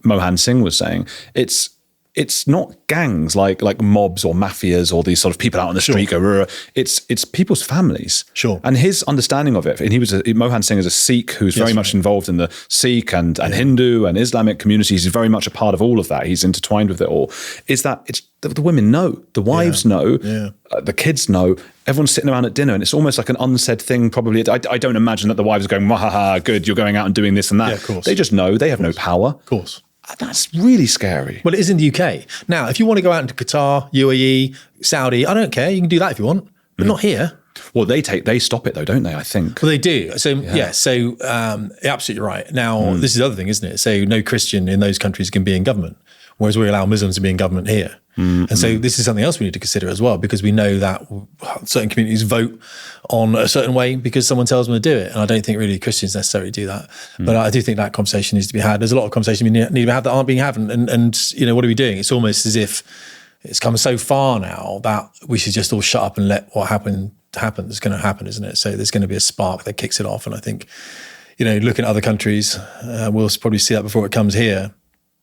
Mohan Singh was saying, it's not gangs like mobs or mafias or these sort of people out on the street go, it's people's families. Sure. And his understanding of it, and Mohan Singh is a Sikh who's very much involved in the Sikh and Hindu and Islamic communities. He's very much a part of all of that. He's intertwined with it all. Is that it's the women know, the wives know, the kids know, everyone's sitting around at dinner and it's almost like an unsaid thing probably. I don't imagine that the wives are going, wahaha, good, you're going out and doing this and that. Yeah, of course. They just know, they have no power. Of course. That's really scary. Well, it is in the UK. Now, if you want to go out into Qatar, UAE, Saudi, I don't care. You can do that if you want, but not here. Well, they stop it though, don't they? I think. Well, they do. So you're absolutely right. Now, this is the other thing, isn't it? So no Christian in those countries can be in government, whereas we allow Muslims to be in government here. And so this is something else we need to consider as well, because we know that certain communities vote on a certain way because someone tells them to do it. And I don't think really Christians necessarily do that. But I do think that conversation needs to be had. There's a lot of conversations we need to be had that aren't being had. And what are we doing? It's almost as if it's come so far now that we should just all shut up and let what happen happen. It's going to happen, isn't it? So there's going to be a spark that kicks it off. And I think, looking at other countries, we'll probably see that before it comes here.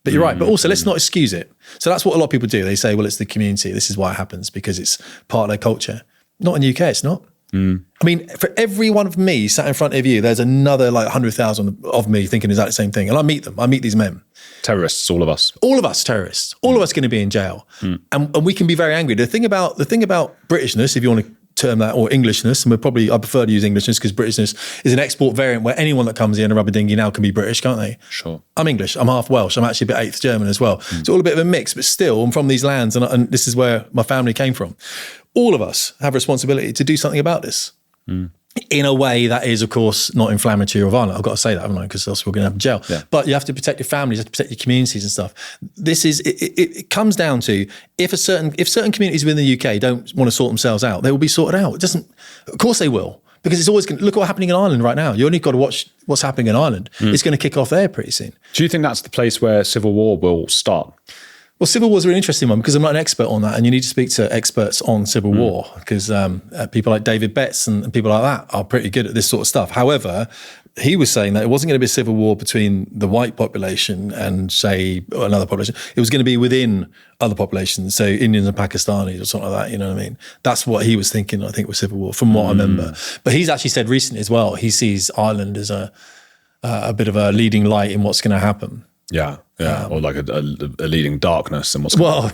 But you're right. But also, let's not excuse it. So that's what a lot of people do. They say, well, it's the community. This is why it happens, because it's part of their culture. Not in the UK, it's not. I mean, for every one of me sat in front of you, there's another 100,000 of me thinking exactly the same thing. And I meet them. I meet these men. Terrorists, all of us. All of us terrorists. All of us going to be in jail. And we can be very angry. The thing about Britishness, if you want to term that, or Englishness, and I prefer to use Englishness because Britishness is an export variant where anyone that comes in a rubber dinghy now can be British, can't they? Sure. I'm English, I'm half Welsh, I'm actually a bit eighth German as well. It's all a bit of a mix, but still I'm from these lands and this is where my family came from. All of us have a responsibility to do something about this in a way that is, of course, not inflammatory or violent. I've got to say that, haven't I? Because else we're going to have jail. Yeah. But you have to protect your families, you have to protect your communities and stuff. This is, it comes down to if certain communities within the UK don't want to sort themselves out, they will be sorted out. It doesn't, of course they will, because it's always going to, look what's happening in Ireland right now. You only got to watch what's happening in Ireland. It's going to kick off there pretty soon. Do you think that's the place where civil war will start? Well, civil war is a really interesting one because I'm not an expert on that, and you need to speak to experts on civil war because people like David Betts and people like that are pretty good at this sort of stuff. However, he was saying that it wasn't going to be a civil war between the white population and, say, another population. It was going to be within other populations, so Indians and Pakistanis or something like that, you know what I mean? That's what he was thinking, I think, was civil war, from what I remember. But he's actually said recently as well, he sees Ireland as a bit of a leading light in what's going to happen. Yeah, or like a leading darkness and what's going on.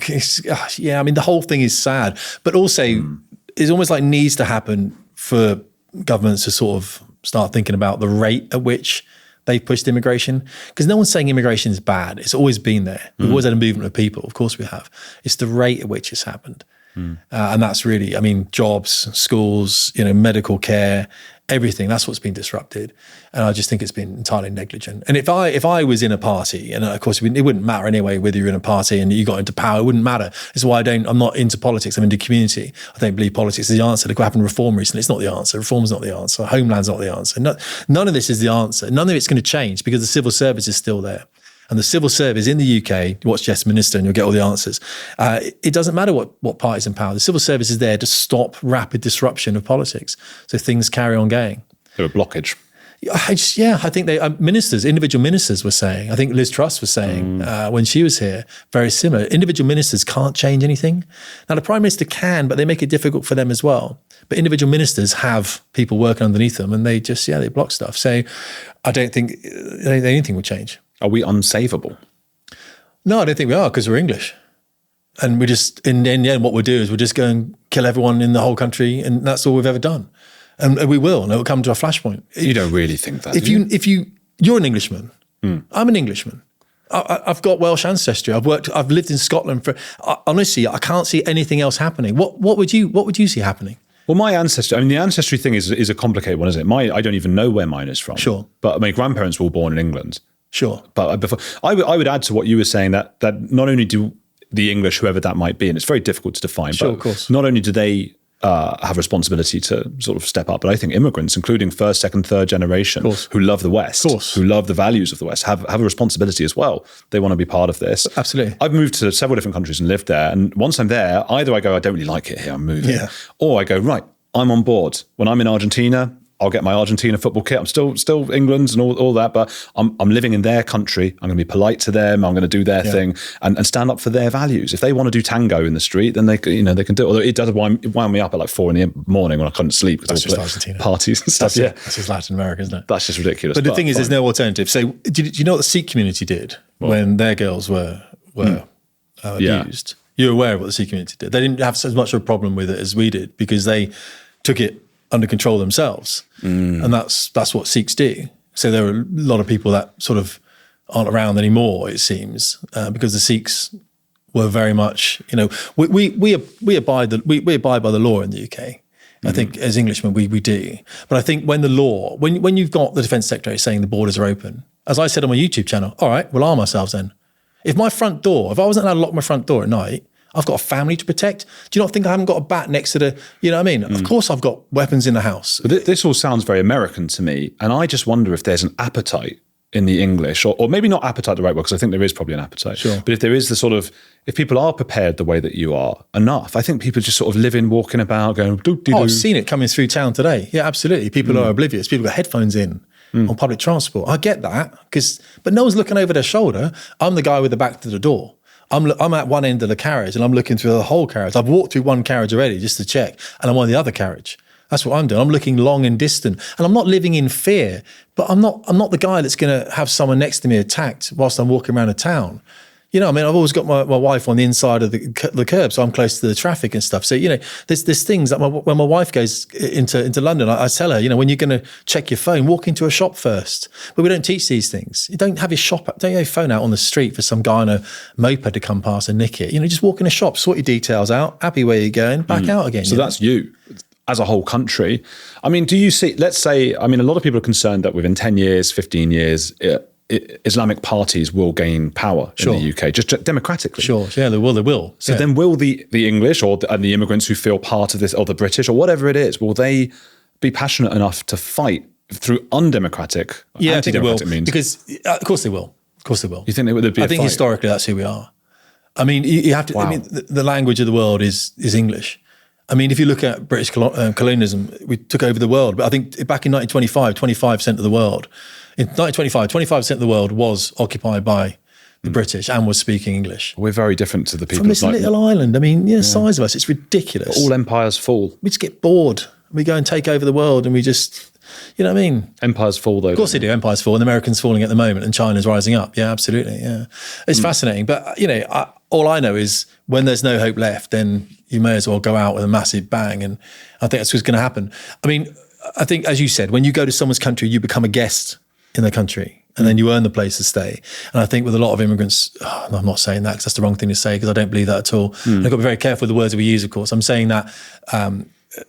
Yeah, I mean, the whole thing is sad, but also it's almost like needs to happen for governments to sort of start thinking about the rate at which they've pushed immigration, because no one's saying immigration is bad. It's always been there. We've always had a movement of people. Of course we have. It's the rate at which it's happened. And that's really, I mean, jobs, schools, medical care, everything. That's what's been disrupted. And I just think it's been entirely negligent. And if I was in a party, and of course it wouldn't matter anyway whether you're in a party and you got into power, it wouldn't matter. This is why I'm not into politics, I'm into community. I don't believe politics is the answer. Look what happened in Reform recently. It's not the answer. Reform's not the answer. Homeland's not the answer. None of this is the answer. None of it's going to change because the civil service is still there. And the civil service in the UK, watch Yes Minister and you'll get all the answers. It doesn't matter what party's in power. The civil service is there to stop rapid disruption of politics. So things carry on going. They're a blockage. I think individual ministers were saying, I think Liz Truss was saying when she was here, very similar. Individual ministers can't change anything. Now the Prime Minister can, but they make it difficult for them as well. But individual ministers have people working underneath them and they just, they block stuff. So I don't think anything will change. Are we unsavable? No, I don't think we are because we're English. And we just, in the end, what we'll do is we'll just go and kill everyone in the whole country and that's all we've ever done. And we will, and it will come to a flashpoint. You don't really think that, you're an Englishman. I'm an Englishman. I've got Welsh ancestry. I've lived in Scotland honestly, I can't see anything else happening. What would you see happening? Well, my ancestry, the ancestry thing is a complicated one, isn't it? I don't even know where mine is from. Sure. But my grandparents were all born in England. Sure. But I would add to what you were saying that not only do the English, whoever that might be, and it's very difficult to define, sure, but of course. Not only do they have responsibility to sort of step up, but I think immigrants, including first, second, third generation, who love the West, who love the values of the West, have a responsibility as well. They want to be part of this. Absolutely. I've moved to several different countries and lived there, and once I'm there, either I go, I don't really like it here, I'm moving, or I go, right, I'm on board. When I'm in Argentina, I'll get my Argentina football kit. I'm still England's and all that, but I'm living in their country. I'm going to be polite to them. I'm going to do their thing and stand up for their values. If they want to do tango in the street, then they can do it. Although it does wind me up at like 4 a.m. when I couldn't sleep because that's just Argentina. Parties and stuff. That's just Latin America, isn't it? That's just ridiculous. But the thing is, there's no alternative. So, do you know what the Sikh community did when their girls were abused? You're aware of what the Sikh community did. They didn't have as much of a problem with it as we did because they took it under control themselves. And that's what Sikhs do. So there are a lot of people that sort of aren't around anymore, it seems, because the Sikhs were very much, we abide by the law in the UK. I think as Englishmen, we do. But I think when the law, when you've got the Defence Secretary saying the borders are open, as I said on my YouTube channel, all right, we'll arm ourselves then. If I wasn't allowed to lock my front door at night, I've got a family to protect. Do you not think I haven't got a bat next to the, you know what I mean? Of course I've got weapons in the house. But this all sounds very American to me. And I just wonder if there's an appetite in the English, or maybe not appetite the right word, because I think there is probably an appetite. Sure. But if there is if people are prepared the way that you are enough, I think people just sort of living, walking about, going, doo-doo-doo. I've seen it coming through town today. Yeah, absolutely. People are oblivious. People got headphones in on public transport. I get that, but no one's looking over their shoulder. I'm the guy with the back to the door. I'm at one end of the carriage and I'm looking through the whole carriage. I've walked through one carriage already just to check, and I'm on the other carriage. That's what I'm doing. I'm looking long and distant, and I'm not living in fear. But I'm not the guy that's going to have someone next to me attacked whilst I'm walking around a town. I've always got my wife on the inside of the curb, so I'm close to the traffic and stuff. So, there's things that when my wife goes into London, I tell her, when you're going to check your phone, walk into a shop first. But we don't teach these things. You don't have don't have your phone out on the street for some guy on a moped to come past and nick it. Just walk in a shop, sort your details out, happy where you're going, back out again. So that's you. As a whole country. Do you see, let's say, a lot of people are concerned that within 10 years, 15 years, Islamic parties will gain power in the UK, just democratically. Sure, yeah, they will. So then will the English and the immigrants who feel part of this, or the British, or whatever it is, will they be passionate enough to fight through undemocratic, I think they will, means? because of course they will. Of course they will. You think there would be I think historically that's who we are. You have to, Wow. The language of the world is English. If you look at British colonialism, we took over the world. But I think back in 1925, 25% of the world, in 1925, 25% of the world was occupied by the British and was speaking English. We're very different to the people. From this little island, the size of us, it's ridiculous. But all empires fall. We just get bored. We go and take over the world and we just, Empires fall though. Of course they do. Empires fall, and the Americans falling at the moment, and China's rising up. Yeah, absolutely. Yeah, it's fascinating. But all I know is when there's no hope left, then you may as well go out with a massive bang, and I think that's what's going to happen. I think, as you said, when you go to someone's country, you become a guest in their country, and then you earn the place to stay. And I think with a lot of immigrants, I'm not saying that because that's the wrong thing to say, because I don't believe that at all. And I've got to be very careful with the words that we use, of course. I'm saying that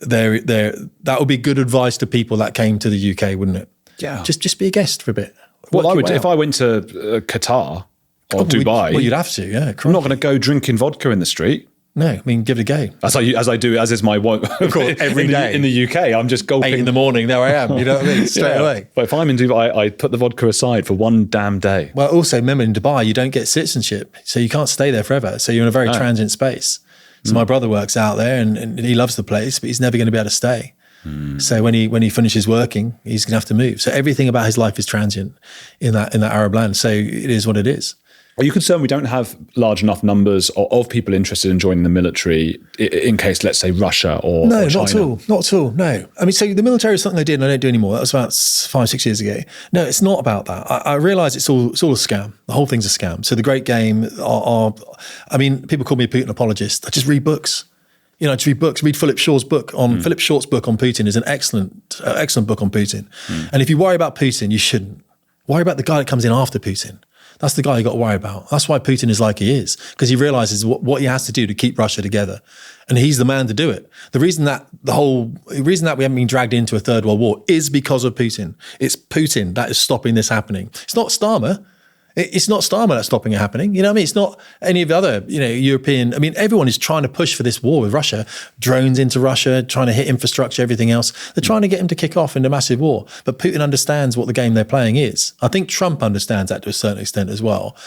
that would be good advice to people that came to the UK, wouldn't it? Yeah. Just be a guest for a bit. Well, Work I your would way if out. I went to Qatar or Dubai. Well, you'd have to, yeah. I'm not going to go drinking vodka in the street. No, I mean, give it a go. As is my one every day. in the UK. I'm just gulping 8 a.m, there I am. You know what I mean? Straight away. But if I'm in Dubai, I put the vodka aside for one damn day. Well, also remember in Dubai, you don't get citizenship, so you can't stay there forever. So you're in a very transient space. So my brother works out there, and he loves the place, but he's never going to be able to stay. So when he finishes working, he's going to have to move. So everything about his life is transient in that Arab land. So it is what it is. Are you concerned we don't have large enough numbers of people interested in joining the military in case, let's say, Russia or No, or China? not at all. No. I mean, so the military is something I did and I don't do anymore. That was about 5-6 years ago. No, it's not about that. I realise it's all a scam. The whole thing's a scam. So the great game I mean, people call me a Putin apologist. I just read books. You know, I just read books. Read Philip Short's book on Putin is an excellent book on Putin. And if you worry about Putin, you shouldn't. Worry about the guy that comes in after Putin. That's the guy you got to worry about. That's why Putin is like he is, because he realizes what he has to do to keep Russia together. And he's the man to do it. The reason that we haven't been dragged into a third world war is because of Putin. It's Putin that is stopping this happening. It's not Starmer. It's not Starmer that's stopping it happening. You know what I mean? It's not any of the other, European. I mean, everyone is trying to push for this war with Russia. Drones into Russia, trying to hit infrastructure, everything else. They're trying to get him to kick off into massive war. But Putin understands what the game they're playing is. I think Trump understands that to a certain extent as well.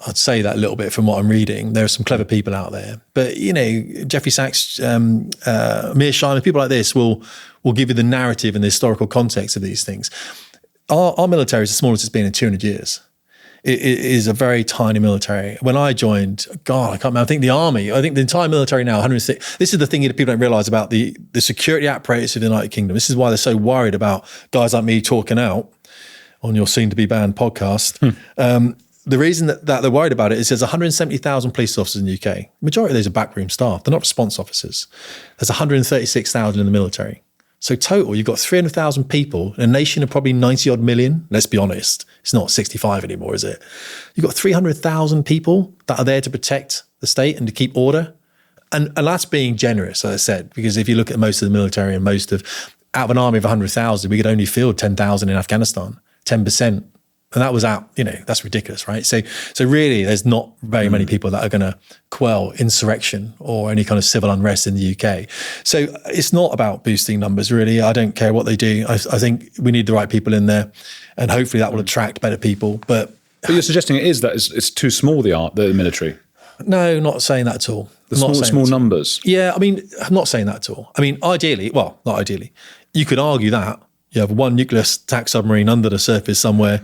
I'd say that a little bit from what I'm reading. There are some clever people out there. But, Jeffrey Sachs, Mearsheimer, people like this will give you the narrative and the historical context of these things. Our military is the smallest it's been in 200 years. It is a very tiny military. When I joined, God, I can't remember. I think the entire military now, 106. This is the thing that people don't realize about the security apparatus of the United Kingdom. This is why they're so worried about guys like me talking out on your soon-to-be banned podcast. The reason that they're worried about it is there's 170,000 police officers in the UK. Majority of those are backroom staff. They're not response officers. There's 136,000 in the military. So total, you've got 300,000 people in a nation of probably 90 odd million. Let's be honest. It's not 65 anymore, is it? You've got 300,000 people that are there to protect the state and to keep order. And that's being generous, as I said, because if you look at most of the military and out of an army of 100,000, we could only field 10,000 in Afghanistan, 10%. And that was that's ridiculous, right? So really, there's not very many people that are going to quell insurrection or any kind of civil unrest in the UK. So it's not about boosting numbers, really. I don't care what they do. I think we need the right people in there, and hopefully that will attract better people. But you're suggesting it's too small, the military? No, not saying that at all. The small numbers? Yeah, I mean, I'm not saying that at all. I mean, ideally, well, not ideally. You could argue that you have one nuclear attack submarine under the surface somewhere,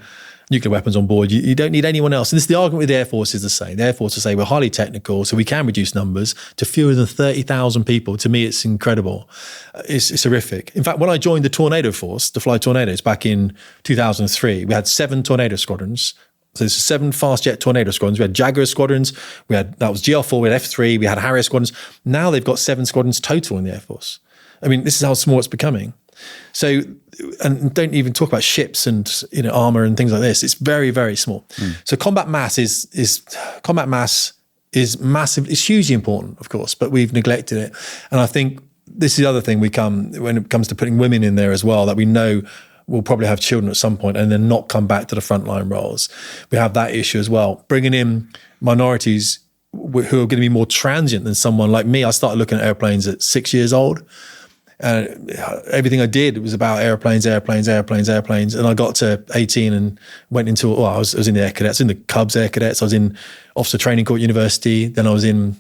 nuclear weapons on board. You don't need anyone else. And this is the argument with the Air Force is the same. The Air Force will say we're highly technical, so we can reduce numbers to fewer than 30,000 people. To me, it's incredible. It's horrific. In fact, when I joined the Tornado Force to fly Tornadoes back in 2003, we had 7 Tornado squadrons. So there's 7 fast jet Tornado squadrons. We had Jaguar squadrons. That was GL4. We had F3. We had Harrier squadrons. Now they've got 7 squadrons total in the Air Force. I mean, this is how small it's becoming. So, and don't even talk about ships and armor and things like this. It's very, very small. So combat mass is massive. It's hugely important, of course, but we've neglected it. And I think this is the other thing when it comes to putting women in there as well, that we know will probably have children at some point and then not come back to the frontline roles. We have that issue as well. Bringing in minorities who are going to be more transient than someone like me. I started looking at airplanes at 6 years old. And everything I did was about airplanes. And I got to 18 and went into, I was in the Air Cadets, in the Cubs Air Cadets. I was in Officer Training Corps University. Then I was I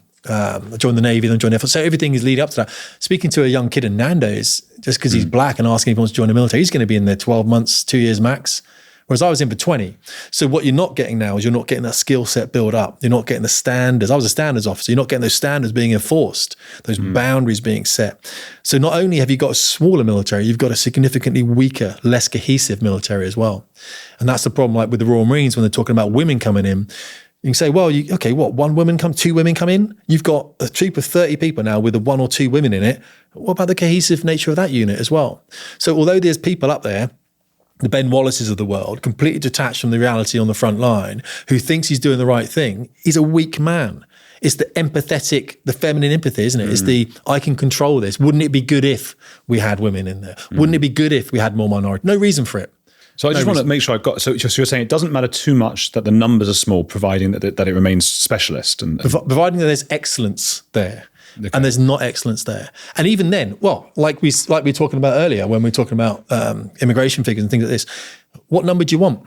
joined the Navy, then joined the Air Force. So everything is leading up to that. Speaking to a young kid in Nando's, just because he's black and asking if he wants to join the military, he's going to be in there 12 months, 2 years max. Whereas I was in for 20. So what you're not getting now is you're not getting that skill set build up. You're not getting the standards. I was a standards officer. You're not getting those standards being enforced, those boundaries being set. So not only have you got a smaller military, you've got a significantly weaker, less cohesive military as well. And that's the problem, like with the Royal Marines, when they're talking about women coming in. You can say, well, 2 women come in? You've got a troop of 30 people now with 1 or 2 women in it. What about the cohesive nature of that unit as well? So although there's people up there the Ben Wallaces of the world, completely detached from the reality on the front line, who thinks he's doing the right thing, he's a weak man. It's the empathetic, the feminine empathy, isn't it? It's the, I can control this. Wouldn't it be good if we had women in there? Wouldn't it be good if we had more minorities? No reason for it. So I just want to make sure I've got, so you're saying it doesn't matter too much that the numbers are small, providing that it remains specialist. And providing that there's excellence there. Okay. And there's not excellence there. And even then, well, like we were talking about earlier, when we were talking about immigration figures and things like this, what number do you want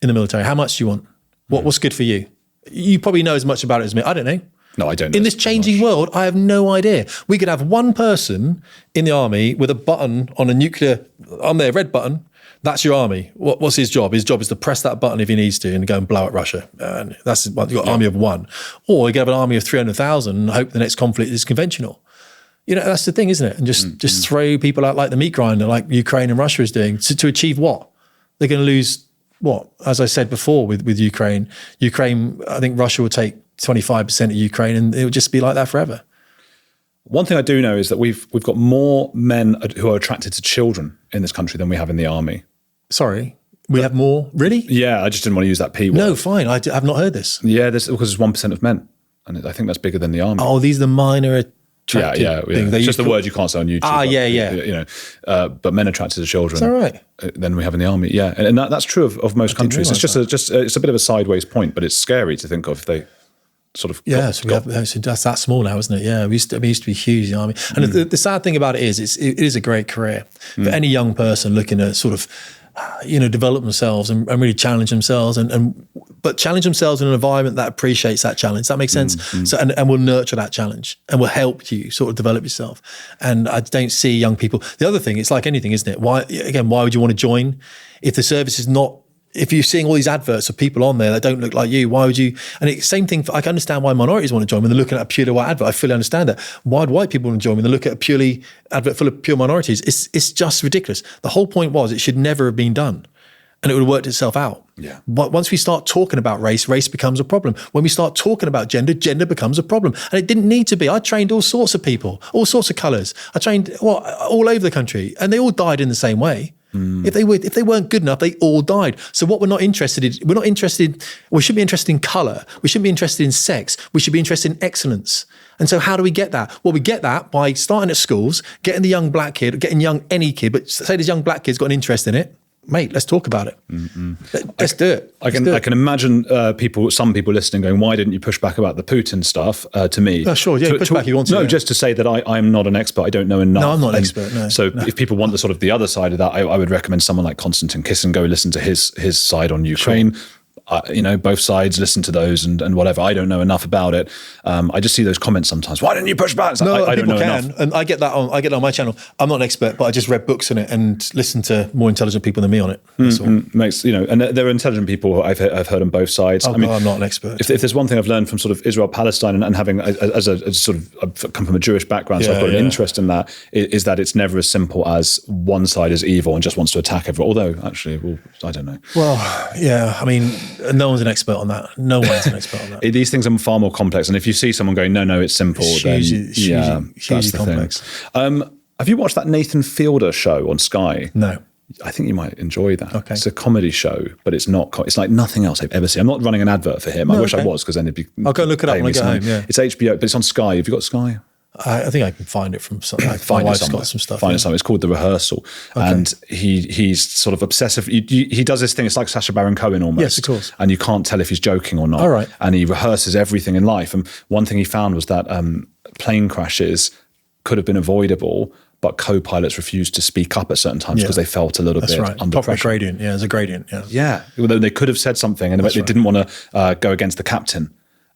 in the military? How much do you want? What's good for you? You probably know as much about it as me. I don't know. No, I don't know. In this changing world, I have no idea. We could have one person in the army with a button on a nuclear, on their red button. That's your army. What's his job? His job is to press that button if he needs to and go and blow at Russia. And that's, you've got an army of one. Or you could have an army of 300,000 and hope the next conflict is conventional. You know, that's the thing, isn't it? And just throw people out like the meat grinder, like Ukraine and Russia is doing, to achieve what? They're going to lose what? As I said before with Ukraine, I think Russia will take 25% of Ukraine and it will just be like that forever. One thing I do know is that we've got more men who are attracted to children in this country than we have in the army. Sorry, we have more? Really? Yeah, I just didn't want to use that P word. No, fine. I've not heard this. Yeah, because it's 1% of men. And I think that's bigger than the army. Oh, these are the minor attracted things. It's just the word you can't say on YouTube. Yeah. But men attracted to children. Is that right? Than we have in the army. Yeah, and that's true of most countries. It's it's a bit of a sideways point, but it's scary to think of if they sort of that's that small now, isn't it? Yeah, we used to be huge in the army. And the sad thing about it is it is a great career for any young person looking to sort of develop themselves and really challenge themselves but challenge themselves in an environment that appreciates that challenge. Does that make sense? So and will nurture that challenge and will help you sort of develop yourself. And I don't see young people. The other thing, it's like anything, isn't it? Why would you want to join if the service is not? If you're seeing all these adverts of people on there that don't look like you, why would you? And it's same thing. I can understand why minorities want to join when they're looking at a purely white advert. I fully understand that. Why do white people want to join when they look at a purely advert full of pure minorities? It's just ridiculous. The whole point was it should never have been done, and it would have worked itself out. Yeah. But once we start talking about race becomes a problem. When we start talking about gender becomes a problem. And it didn't need to be. I trained all sorts of people, all sorts of colours. I trained all over the country, and they all died in the same way. If they weren't good enough, they all died. So what we shouldn't be interested in colour. We shouldn't be interested in sex. We should be interested in excellence. And so how do we get that? Well, we get that by starting at schools, getting the young black kid, getting any kid, but say this young black kid's got an interest in it. Mate, let's talk about it. Let's do it. I can imagine some people listening going, why didn't you push back about the Putin stuff to me? Oh, sure, yeah, push back if you want to. No, just to say that I'm not an expert. I don't know enough. No, I'm not an expert, no. So if people want the sort of the other side of that, I would recommend someone like Konstantin Kisin, go listen to his side on Ukraine. Sure. Both sides, listen to those and whatever. I don't know enough about it. I just see those comments sometimes. Why didn't you push back? No, I don't know enough. And I get that on my channel. I'm not an expert, but I just read books on it and listened to more intelligent people than me on it. That's all. And there are intelligent people I've heard on both sides. I'm not an expert. If there's one thing I've learned from sort of Israel-Palestine and having as a sort of, I've come from a Jewish background, so I've got an interest in that, is that it's never as simple as one side is evil and just wants to attack everyone. Although actually, I don't know. Well, yeah, I mean, no one's an expert on that. No one's an expert on that. These things are far more complex. And if you see someone going, no, it's simple, hugely that's the complex. Thing. Have you watched that Nathan Fielder show on Sky? No. I think you might enjoy that. Okay. It's a comedy show, but it's not. It's like nothing else I've ever seen. I'm not running an advert for him. I wish I was, because then it'd be. I'll go look it up when I get home. Yeah. It's HBO, but it's on Sky. Have you got Sky? I think I can find it from something. My wife's got some stuff. Find it somewhere. It's called The Rehearsal, and he's sort of obsessive. He does this thing. It's like Sacha Baron Cohen almost. Yes, of course. And you can't tell if he's joking or not. All right. And he rehearses everything in life. And one thing he found was that plane crashes could have been avoidable, but co-pilots refused to speak up at certain times because they felt a little bit under pressure. Gradient. Yeah, there's a gradient. Yeah. Well, they could have said something, and they didn't want to go against the captain.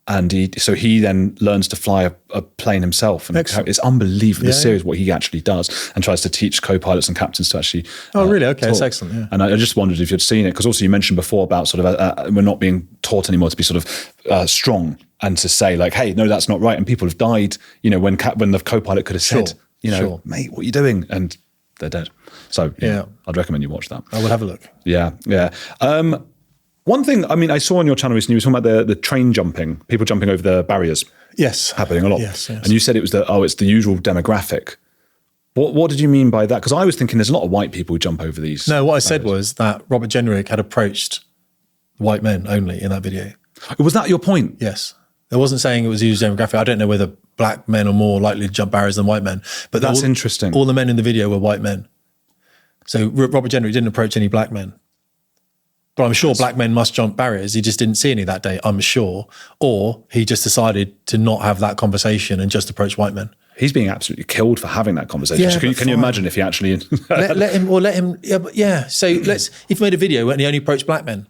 And he then learns to fly a plane himself. And it's unbelievable, the series, what he actually does, and tries to teach co-pilots and captains to actually really? Okay, talk. that's excellent. Yeah. And I just wondered if you'd seen it, because also you mentioned before about sort of we're not being taught anymore to be sort of strong and to say like, hey, no, that's not right. And people have died, when the co-pilot could have said, mate, what are you doing? And they're dead. So I'd recommend you watch that. I will have a look. Yeah. One thing, I saw on your channel recently, you were talking about the train jumping, people jumping over the barriers. Yes. Happening a lot. Yes. And you said it was it's the usual demographic. What did you mean by that? Because I was thinking there's a lot of white people who jump over these. No, what I said was that Robert Jenrick had approached white men only in that video. Was that your point? Yes. I wasn't saying it was used demographic. I don't know whether black men are more likely to jump barriers than white men. But That's interesting. All the men in the video were white men. So Robert Jenrick didn't approach any black men. But I'm sure black men must jump barriers. He just didn't see any that day, I'm sure. Or he just decided to not have that conversation and just approach white men. He's being absolutely killed for having that conversation. Yeah, So can you imagine if he actually... let him. Yeah. So if he made a video and he only approached black men,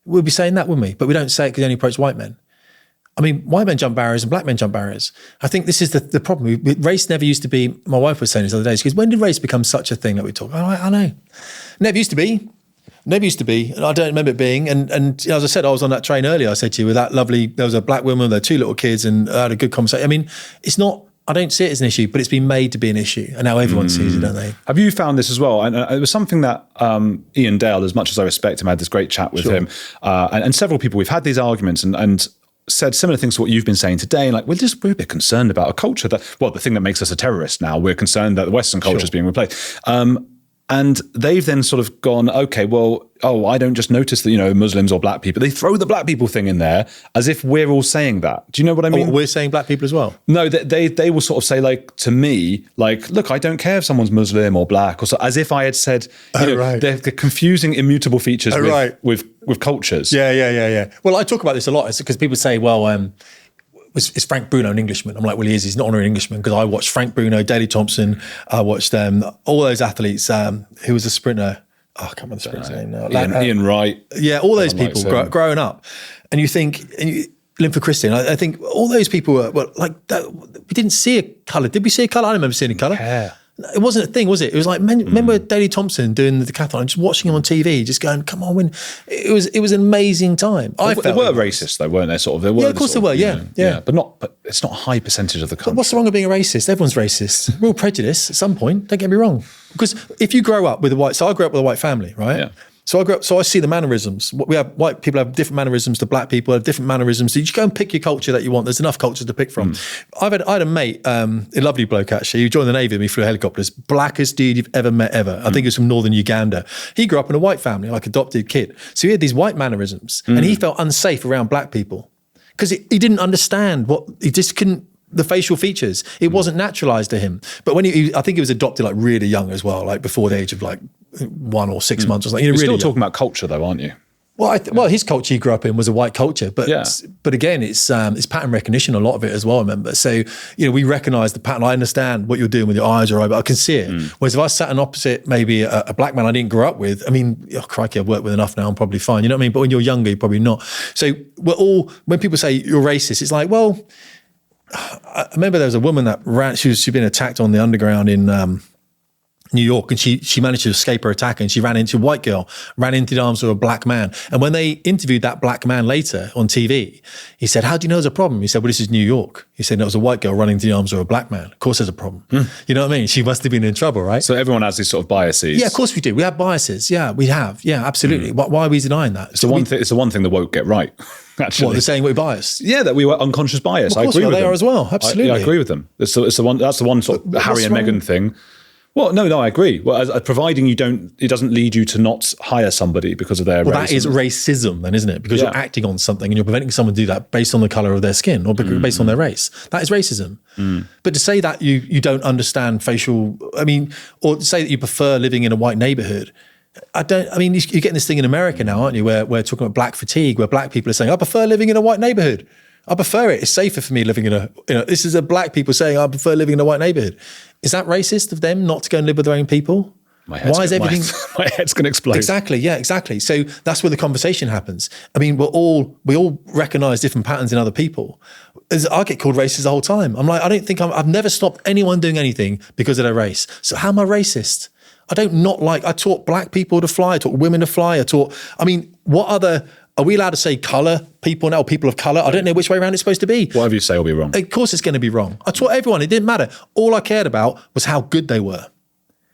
we'd be saying that, wouldn't we? But we don't say it because he only approached white men. I mean, white men jump barriers and black men jump barriers. I think this is the problem. Race never used to be, my wife was saying this the other day, she goes, when did race become such a thing that we talk about? I know. Never used to be. Never used to be. And I don't remember it being. And as I said, I was on that train earlier, I said to you, with that lovely, there was a black woman, there were 2 little kids, and I had a good conversation. I mean, it's not, I don't see it as an issue, but it's been made to be an issue. And now everyone sees it, don't they? Have you found this as well? And it was something that Ian Dale, as much as I respect him, I had this great chat with him. And several people, we've had these arguments and said similar things to what you've been saying today. Like, we're a bit concerned about a culture that, well, the thing that makes us a terrorist now, we're concerned that the Western culture is being replaced. And they've then sort of gone, okay, well, I don't just notice that, Muslims or black people. They throw the black people thing in there as if we're all saying that. Do you know what I mean? We're saying black people as well? No, they will sort of say, like, to me, like, look, I don't care if someone's Muslim or black, or so, as if I had said, they're confusing immutable features with cultures. Yeah. Well, I talk about this a lot. It's because people say, well, is Frank Bruno an Englishman? I'm like, well, he is. He's not an Englishman, because I watched Frank Bruno, Daley Thompson. I watched all those athletes. Who was a sprinter? I can't remember the sprinter's name now. Ian Wright. Yeah, all those people growing up. And you think, Linford Christian, I think all those people were like that. We didn't see a colour. Did we see a colour? I don't remember seeing a colour. Yeah. It wasn't a thing, was it? It was like, remember Daley Thompson doing the decathlon and just watching him on TV, just going, come on, win. It was an amazing time. They were racist though, weren't they? Sort of. Of course they were, yeah. But it's not a high percentage of the country. But what's wrong with being a racist? Everyone's racist. We're all prejudiced at some point, don't get me wrong. Because if you grow up with so I grew up with a white family, right? Yeah. So I see the mannerisms. We have white people have different mannerisms to black people, have different mannerisms. So you just go and pick your culture that you want. There's enough cultures to pick from. I had a mate, a lovely bloke actually, who joined the Navy with me, flew helicopters, blackest dude you've ever met ever. I think he was from northern Uganda. He grew up in a white family, like adopted kid. So he had these white mannerisms and he felt unsafe around black people because he didn't understand he just couldn't, the facial features. It wasn't naturalized to him. But when I think he was adopted like really young as well, like before the age of like 1 or 6 months or something. You're really still talking about culture though, aren't you? Well, his culture he grew up in was a white culture, but again, it's pattern recognition, a lot of it as well, I remember. So, we recognize the pattern. I understand what you're doing with your eyes, but I can see it. Whereas if I sat an opposite, maybe a black man I didn't grow up with, I mean, crikey, I've worked with enough now, I'm probably fine. You know what I mean? But when you're younger, you're probably not. So when people say you're racist, it's like, well, I remember there was a woman that ran, she'd been attacked on the underground in New York, and she managed to escape her attacker, and she ran into a white girl, ran into the arms of a black man. And when they interviewed that black man later on TV, he said, how do you know there's a problem? He said, well, this is New York. He said, it was a white girl running into the arms of a black man. Of course there's a problem. You know what I mean? She must have been in trouble, right? So everyone has these sort of biases. Yeah, of course we do. We have biases. Yeah, we have. Yeah, absolutely. Why are we denying that? It's the one thing the woke get right. Actually, they're saying we're biased. Yeah, that we were unconscious bias. Well, of course, I agree with they them. are as well. Absolutely, I agree with them. That's the one. That's the one sort of Harry and Meghan thing. Well, no, I agree. Well, providing it doesn't lead you to not hire somebody because of their race. That is racism then, isn't it? Because you're acting on something and you're preventing someone to do that based on the colour of their skin or based on their race. That is racism. But to say that you don't understand or to say that you prefer living in a white neighbourhood, you're getting this thing in America now, aren't you, where we're talking about black fatigue, where black people are saying, I prefer living in a white neighbourhood. I prefer it. It's safer for me living in this is a black people saying, I prefer living in a white neighbourhood. Is that racist of them not to go and live with their own people? My head's going to explode. Exactly. Yeah, exactly. So that's where the conversation happens. I mean, we all recognise different patterns in other people. I get called racist the whole time. I'm like, I've never stopped anyone doing anything because of their race. So how am I racist? I taught black people to fly. I taught women to fly. Are we allowed to say colour people now, people of colour? I don't know which way around it's supposed to be. Whatever you say will be wrong. Of course it's going to be wrong. I taught everyone. It didn't matter. All I cared about was how good they were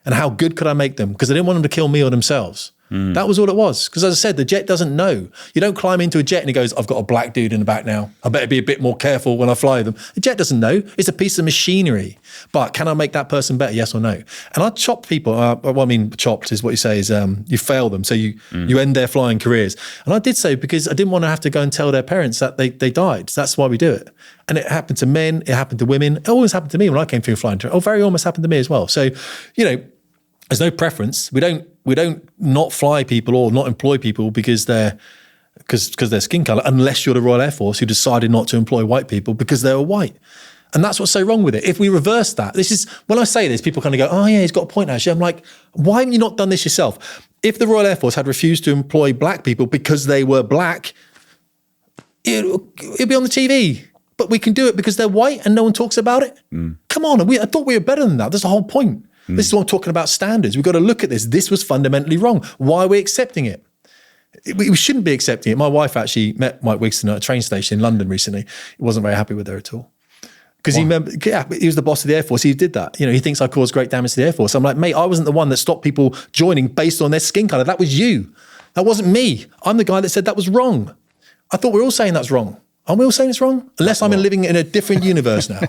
and how good could I make them, because I didn't want them to kill me or themselves. That was all it was. Because as I said, the jet doesn't know. You don't climb into a jet and it goes, I've got a black dude in the back now. I better be a bit more careful when I fly them. The jet doesn't know. It's a piece of machinery. But can I make that person better? Yes or no? And I chop people. Well, I mean, chopped is what you say is you fail them. So you end their flying careers. And I did so because I didn't want to have to go and tell their parents that they died. So that's why we do it. And it happened to men. It happened to women. It always happened to me when I came through flying. Very almost happened to me as well. So, there's no preference. We don't not fly people or not employ people because they're skin color, unless you're the Royal Air Force who decided not to employ white people because they were white. And that's what's so wrong with it. If we reverse that, this is when I say this, people kind of go, "Oh yeah, he's got a point." Actually, I'm like, why haven't you not done this yourself? If the Royal Air Force had refused to employ black people because they were black, it'd be on the TV. But we can do it because they're white and no one talks about it. Come on, I thought we were better than that. That's the whole point. This is what I'm talking about, standards. We've got to look at this. This was fundamentally wrong. Why are we accepting it? We shouldn't be accepting it. My wife actually met Mike Wigston at a train station in London recently. He wasn't very happy with her at all. Because he was the boss of the Air Force. He did that. He thinks I caused great damage to the Air Force. I'm like, mate, I wasn't the one that stopped people joining based on their skin color. That was you. That wasn't me. I'm the guy that said that was wrong. I thought we were all saying that's wrong. Aren't we all saying it's wrong? Unless I'm living in a different universe now.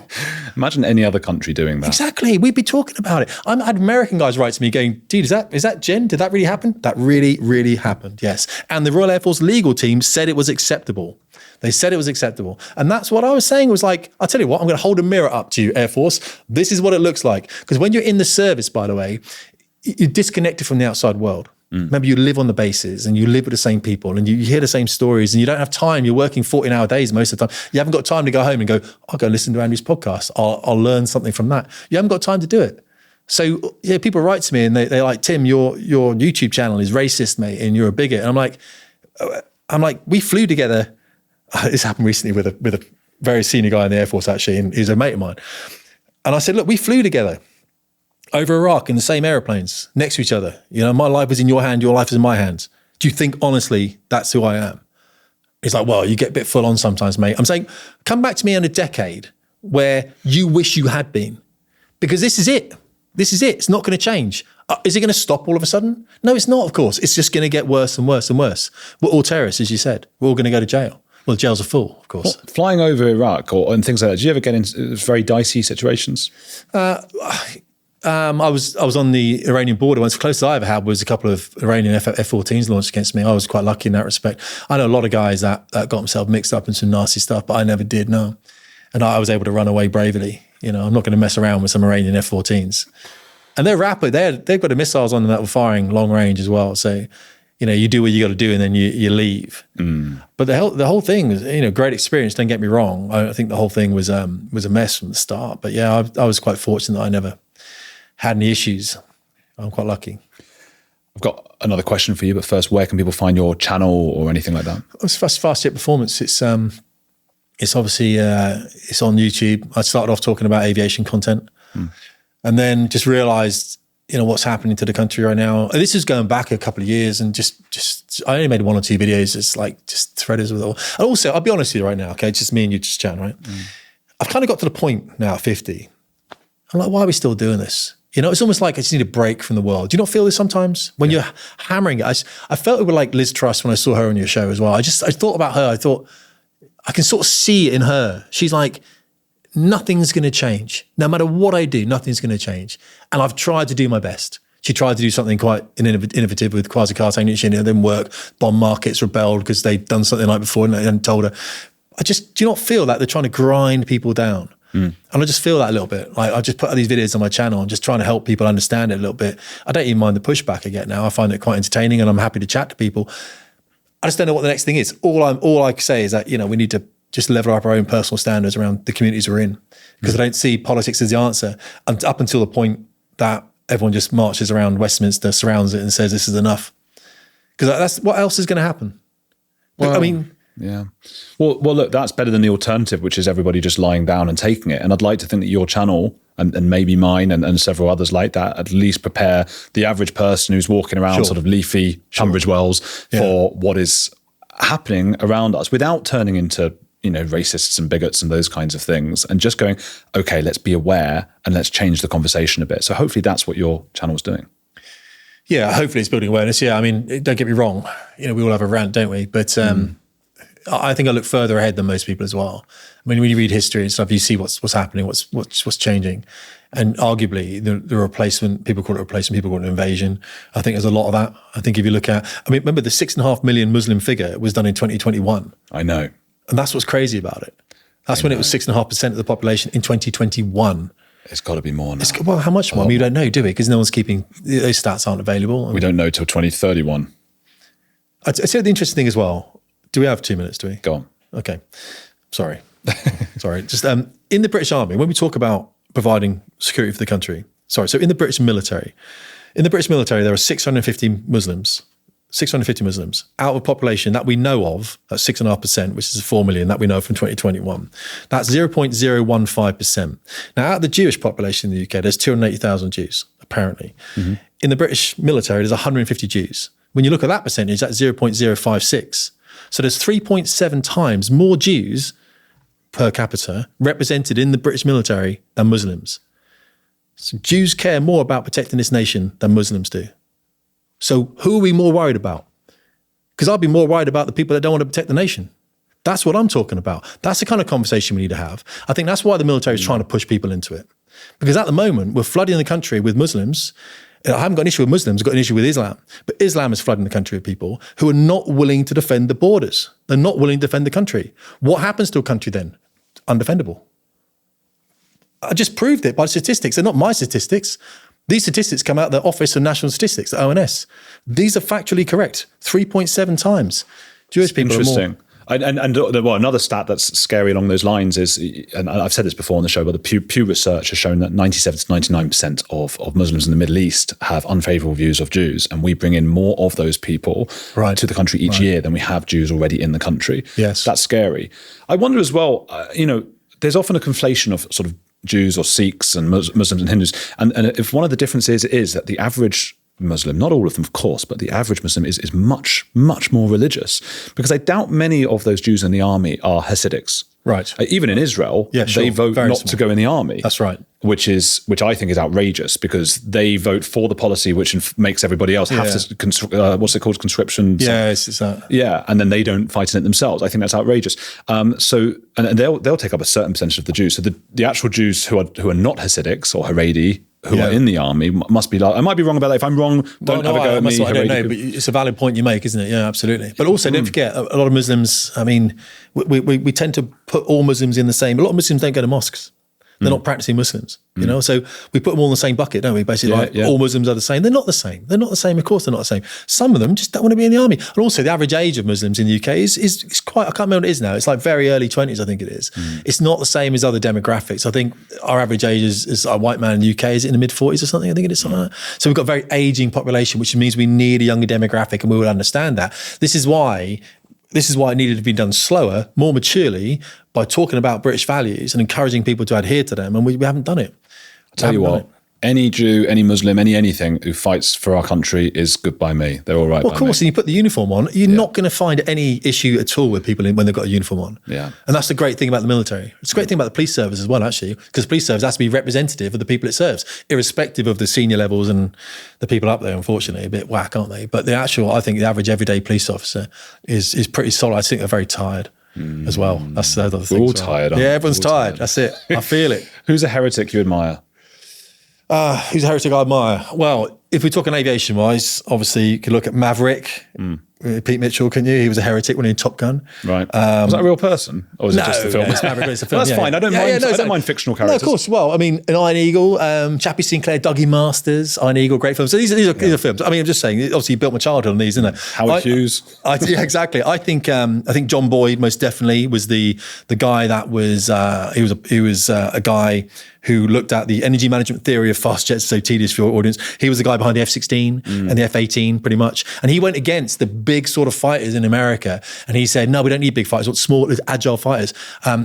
Imagine any other country doing that. Exactly. We'd be talking about it. I had American guys write to me going, dude, is that Jen? Did that really happen? That really, really happened, yes. And the Royal Air Force legal team said it was acceptable. They said it was acceptable. And that's what I was saying was like, I'll tell you what, I'm going to hold a mirror up to you, Air Force. This is what it looks like. Because when you're in the service, by the way, you're disconnected from the outside world. Maybe you live on the bases and you live with the same people and you hear the same stories and you don't have time. You're working 14-hour days most of the time. You haven't got time to go home and go, I'll go listen to Andrew's podcast. I'll learn something from that. You haven't got time to do it. So yeah, people write to me and they're like, Tim, your YouTube channel is racist, mate, and you're a bigot. And I'm like, we flew together. This happened recently with a very senior guy in the Air Force actually, and he's a mate of mine. And I said, look, we flew together over Iraq in the same airplanes next to each other. My life was in your hand, your life is in my hands. Do you think honestly that's who I am? He's like, well, you get a bit full on sometimes, mate. I'm saying, come back to me in a decade where you wish you had been, because this is it. This is it. It's not going to change. Is it going to stop all of a sudden? No, it's not, of course. It's just going to get worse and worse and worse. We're all terrorists, as you said. We're all going to go to jail. Well, jails are full, of course. Well, flying over Iraq and things like that, did you ever get into very dicey situations? I was on the Iranian border once. The closest I ever had was a couple of Iranian F-14s launched against me. I was quite lucky in that respect. I know a lot of guys that got themselves mixed up in some nasty stuff, but I never did, no. And I was able to run away bravely. I'm not going to mess around with some Iranian F-14s. And they're rapid. They've got the missiles on them that were firing long range as well. So, you do what you got to do and then you leave. But the whole thing was, great experience. Don't get me wrong. I think the whole thing was a mess from the start. But yeah, I was quite fortunate that I never had any issues. I'm quite lucky. I've got another question for you, but first, where can people find your channel or anything like that? It's Fast Jet Performance. It's obviously it's on YouTube. I started off talking about aviation content, and then just realised what's happening to the country right now. And this is going back a couple of years, and just I only made 1 or 2 videos. It's like just threaders with it all. And also, I'll be honest with you right now. Okay, it's just me and you just chatting, right? I've kind of got to the point now at 50. I'm like, why are we still doing this? It's almost like I just need a break from the world. Do you not feel this sometimes? When you're hammering it, I felt it with like Liz Truss when I saw her on your show as well. I thought about her. I thought, I can sort of see it in her. She's like, nothing's going to change. No matter what I do, nothing's going to change. And I've tried to do my best. She tried to do something quite innovative with quasi-cartane. It didn't work. Bond markets rebelled because they'd done something like before and they hadn't told her. Do you not feel that they're trying to grind people down? And I just feel that a little bit. Like I just put out these videos on my channel and just trying to help people understand it a little bit. I don't even mind the pushback I get now. I find it quite entertaining and I'm happy to chat to people. I just don't know what the next thing is. All I can say is that, we need to just level up our own personal standards around the communities we're in, because I don't see politics as the answer up until the point that everyone just marches around Westminster, surrounds it and says this is enough. Because that's what else is going to happen. Well, I mean... Yeah. Well, look, that's better than the alternative, which is everybody just lying down and taking it. And I'd like to think that your channel and maybe mine and several others like that at least prepare the average person who's walking around sort of leafy Tunbridge Wells for what is happening around us without turning into, racists and bigots and those kinds of things, and just going, okay, let's be aware and let's change the conversation a bit. So hopefully that's what your channel's doing. Yeah, hopefully it's building awareness. Yeah, I mean, don't get me wrong. We all have a rant, don't we? But I think I look further ahead than most people as well. I mean, when you read history and stuff, you see what's happening, what's changing. And arguably, the replacement, people call it replacement, people call it invasion. I think there's a lot of that. I think if you look at, remember the 6.5 million Muslim figure was done in 2021. I know. And that's what's crazy about it. That's when it was 6.5% of the population in 2021. It's got to be more now. Well, how much more? We don't know, do we? Because no one's keeping, those stats aren't available. We don't know till 2031. I'd say the interesting thing as well, do we have 2 minutes, do we? Go on. Okay. Sorry. Just in the British Army, when we talk about providing security for the country, so in the British military, there are 650 Muslims out of a population that we know of, that's 6.5%, which is 4 million that we know from 2021. That's 0.015%. Now, out of the Jewish population in the UK, there's 280,000 Jews, apparently. Mm-hmm. In the British military, there's 150 Jews. When you look at that percentage, that's 0.056. So there's 3.7 times more Jews per capita represented in the British military than Muslims. So Jews care more about protecting this nation than Muslims do. So who are we more worried about? Because I'd be more worried about the people that don't want to protect the nation. That's what I'm talking about. That's the kind of conversation we need to have. I think that's why the military is trying to push people into it. Because at the moment, we're flooding the country with Muslims. I haven't got an issue with Muslims, I've got an issue with Islam. But Islam is flooding the country with people who are not willing to defend the borders. They're not willing to defend the country. What happens to a country then? Undefendable. I just proved it by statistics. They're not my statistics. These statistics come out of the Office of National Statistics, the ONS. These are factually correct. 3.7 times. Jewish people are more. And another stat that's scary along those lines is, and I've said this before on the show, but the Pew research has shown that 97 to 99% of Muslims in the Middle East have unfavorable views of Jews, and we bring in more of those people to the country each year than we have Jews already in the country. Yes. That's scary. I wonder as well, there's often a conflation of sort of Jews or Sikhs and Muslims and Hindus, and if one of the differences is that the average Muslim, not all of them, of course, but the average Muslim is much, much more religious, because I doubt many of those Jews in the army are Hasidics. Right. Even in Israel, they vote not to go in the army. That's right. Which I think is outrageous, because they vote for the policy which makes everybody else have to, what's it called, conscription? Yeah, it's that. Yeah, and then they don't fight in it themselves. I think that's outrageous. So they'll take up a certain percentage of the Jews. So the actual Jews who are not Hasidics or Haredi, who are in the army, must be like, I might be wrong about that. If I'm wrong, don't have a go at me. I don't know, but it's a valid point you make, isn't it? Yeah, absolutely. But also, don't forget, a lot of Muslims, I mean, we tend to put all Muslims in the same. A lot of Muslims don't go to mosques. They're not practicing Muslims, so we put them all in the same bucket, don't we? Basically, all Muslims are the same. They're not the same. They're not the same. Of course, they're not the same. Some of them just don't want to be in the army. And also, the average age of Muslims in the UK is quite, I can't remember what it is now. It's like very early 20s, I think it is. It's not the same as other demographics. I think our average age is a white man in the UK, is it in the mid 40s or something? I think it is something like that. So we've got a very aging population, which means we need a younger demographic, and we will understand that. This is why it needed to be done slower, more maturely, by talking about British values and encouraging people to adhere to them. And we haven't done it. I'll tell you what, any Jew, any Muslim, anything who fights for our country is good by me. They're all right. Well, of course, and you put the uniform on, you're not going to find any issue at all with people when they've got a uniform on. Yeah. And that's the great thing about the military. It's a great thing about the police service as well, actually, because the police service has to be representative of the people it serves, irrespective of the senior levels and the people up there, unfortunately, a bit whack, aren't they? But I think the average everyday police officer is pretty solid. I think they're very tired as well. That's the other thing. We're all tired. Yeah, everyone's tired. That's it. I feel it. Who's a heretic you admire? Who's a heretic I admire? Well, if we're talking aviation-wise, obviously you could look at Maverick, Pete Mitchell, can you? He was a heretic when he was in Top Gun. Right. Was that a real person? Or was it just the film? No, it's Maverick, it's a film. That's fine. I don't mind. I don't mind fictional characters. No, of course. Well, I mean, an Iron Eagle, Chappie Sinclair, Dougie Masters, Iron Eagle, great films. So these are films. I mean, I'm just saying. Obviously, you built my childhood on these, isn't it? Howard Hughes. Yeah, exactly. I think John Boyd most definitely was the guy that was. He was a guy who looked at the energy management theory of fast jets, so tedious for your audience. He was the guy behind the F-16 and the F-18, pretty much. And he went against the big sort of fighters in America. And he said, no, we don't need big fighters, we want small, agile fighters.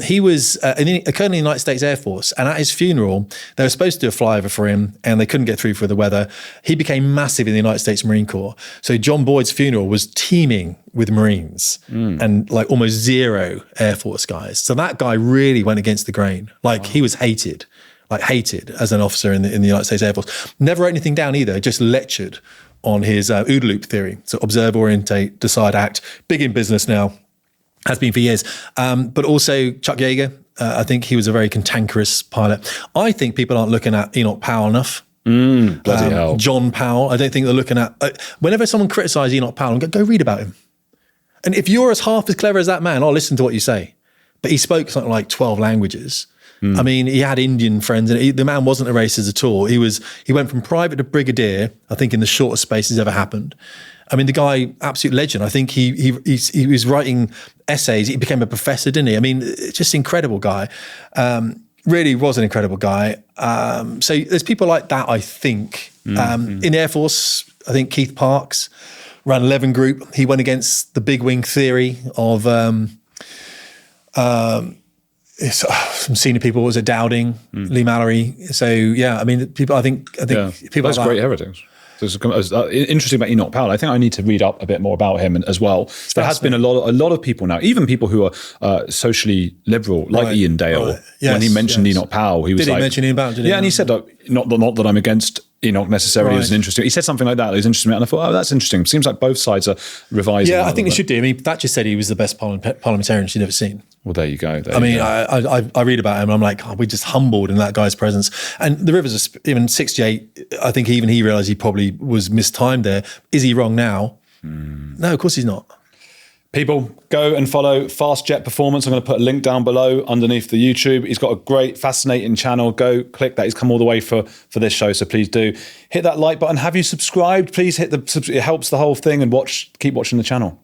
He was a colonel in the United States Air Force. And at his funeral, they were supposed to do a flyover for him, and they couldn't get through for the weather. He became massive in the United States Marine Corps. So John Boyd's funeral was teeming with Marines and like almost zero Air Force guys. So that guy really went against the grain. He was hated as an officer in the United States Air Force. Never wrote anything down either, just lectured on his OODA loop theory. So observe, orientate, decide, act. Big in business now, has been for years. But also Chuck Yeager. I think he was a very cantankerous pilot. I think people aren't looking at Enoch Powell enough. Bloody hell. John Powell. I don't think they're looking at... whenever someone criticises Enoch Powell, go read about him. And if you're half as clever as that man, I'll listen to what you say. But he spoke something like 12 languages. I mean, he had Indian friends, and the man wasn't a racist at all. He went from private to brigadier, I think, in the shortest space has ever happened. I mean, the guy, absolute legend. I think he was writing essays. He became a professor, didn't he? I mean, just incredible guy. Really was an incredible guy. So there's people like that, I think. In the Air Force, I think Keith Parks ran 11 Group. He went against the big wing theory of some senior people. Was it Dowding, Lee Mallory? So yeah, I mean, people. I think people. That's like great heretics. So it's interesting about Enoch Powell. I think I need to read up a bit more about him as well. There has been a lot of people now, even people who are socially liberal, like Ian Dale. Right. Yes, when he mentioned Enoch Powell, he was did like, he mention Ian Powell? And he said, not that I'm against Enoch necessarily as an interesting. He said something like that. It was interesting, and I thought, that's interesting. Seems like both sides are revising. Yeah, I think they should do. I mean, Thatcher said he was the best parliamentarian she'd ever seen. Well, there you go. I read about him and I'm like, we're just humbled in that guy's presence. And the Rivers, even 68, I think even he realised he probably was mistimed there. Is he wrong now? No, of course he's not. People, go and follow Fast Jet Performance. I'm going to put a link down below underneath the YouTube. He's got a great, fascinating channel. Go click that. He's come all the way for this show, so please do. Hit that like button. Have you subscribed? Please hit it helps the whole thing, and keep watching the channel.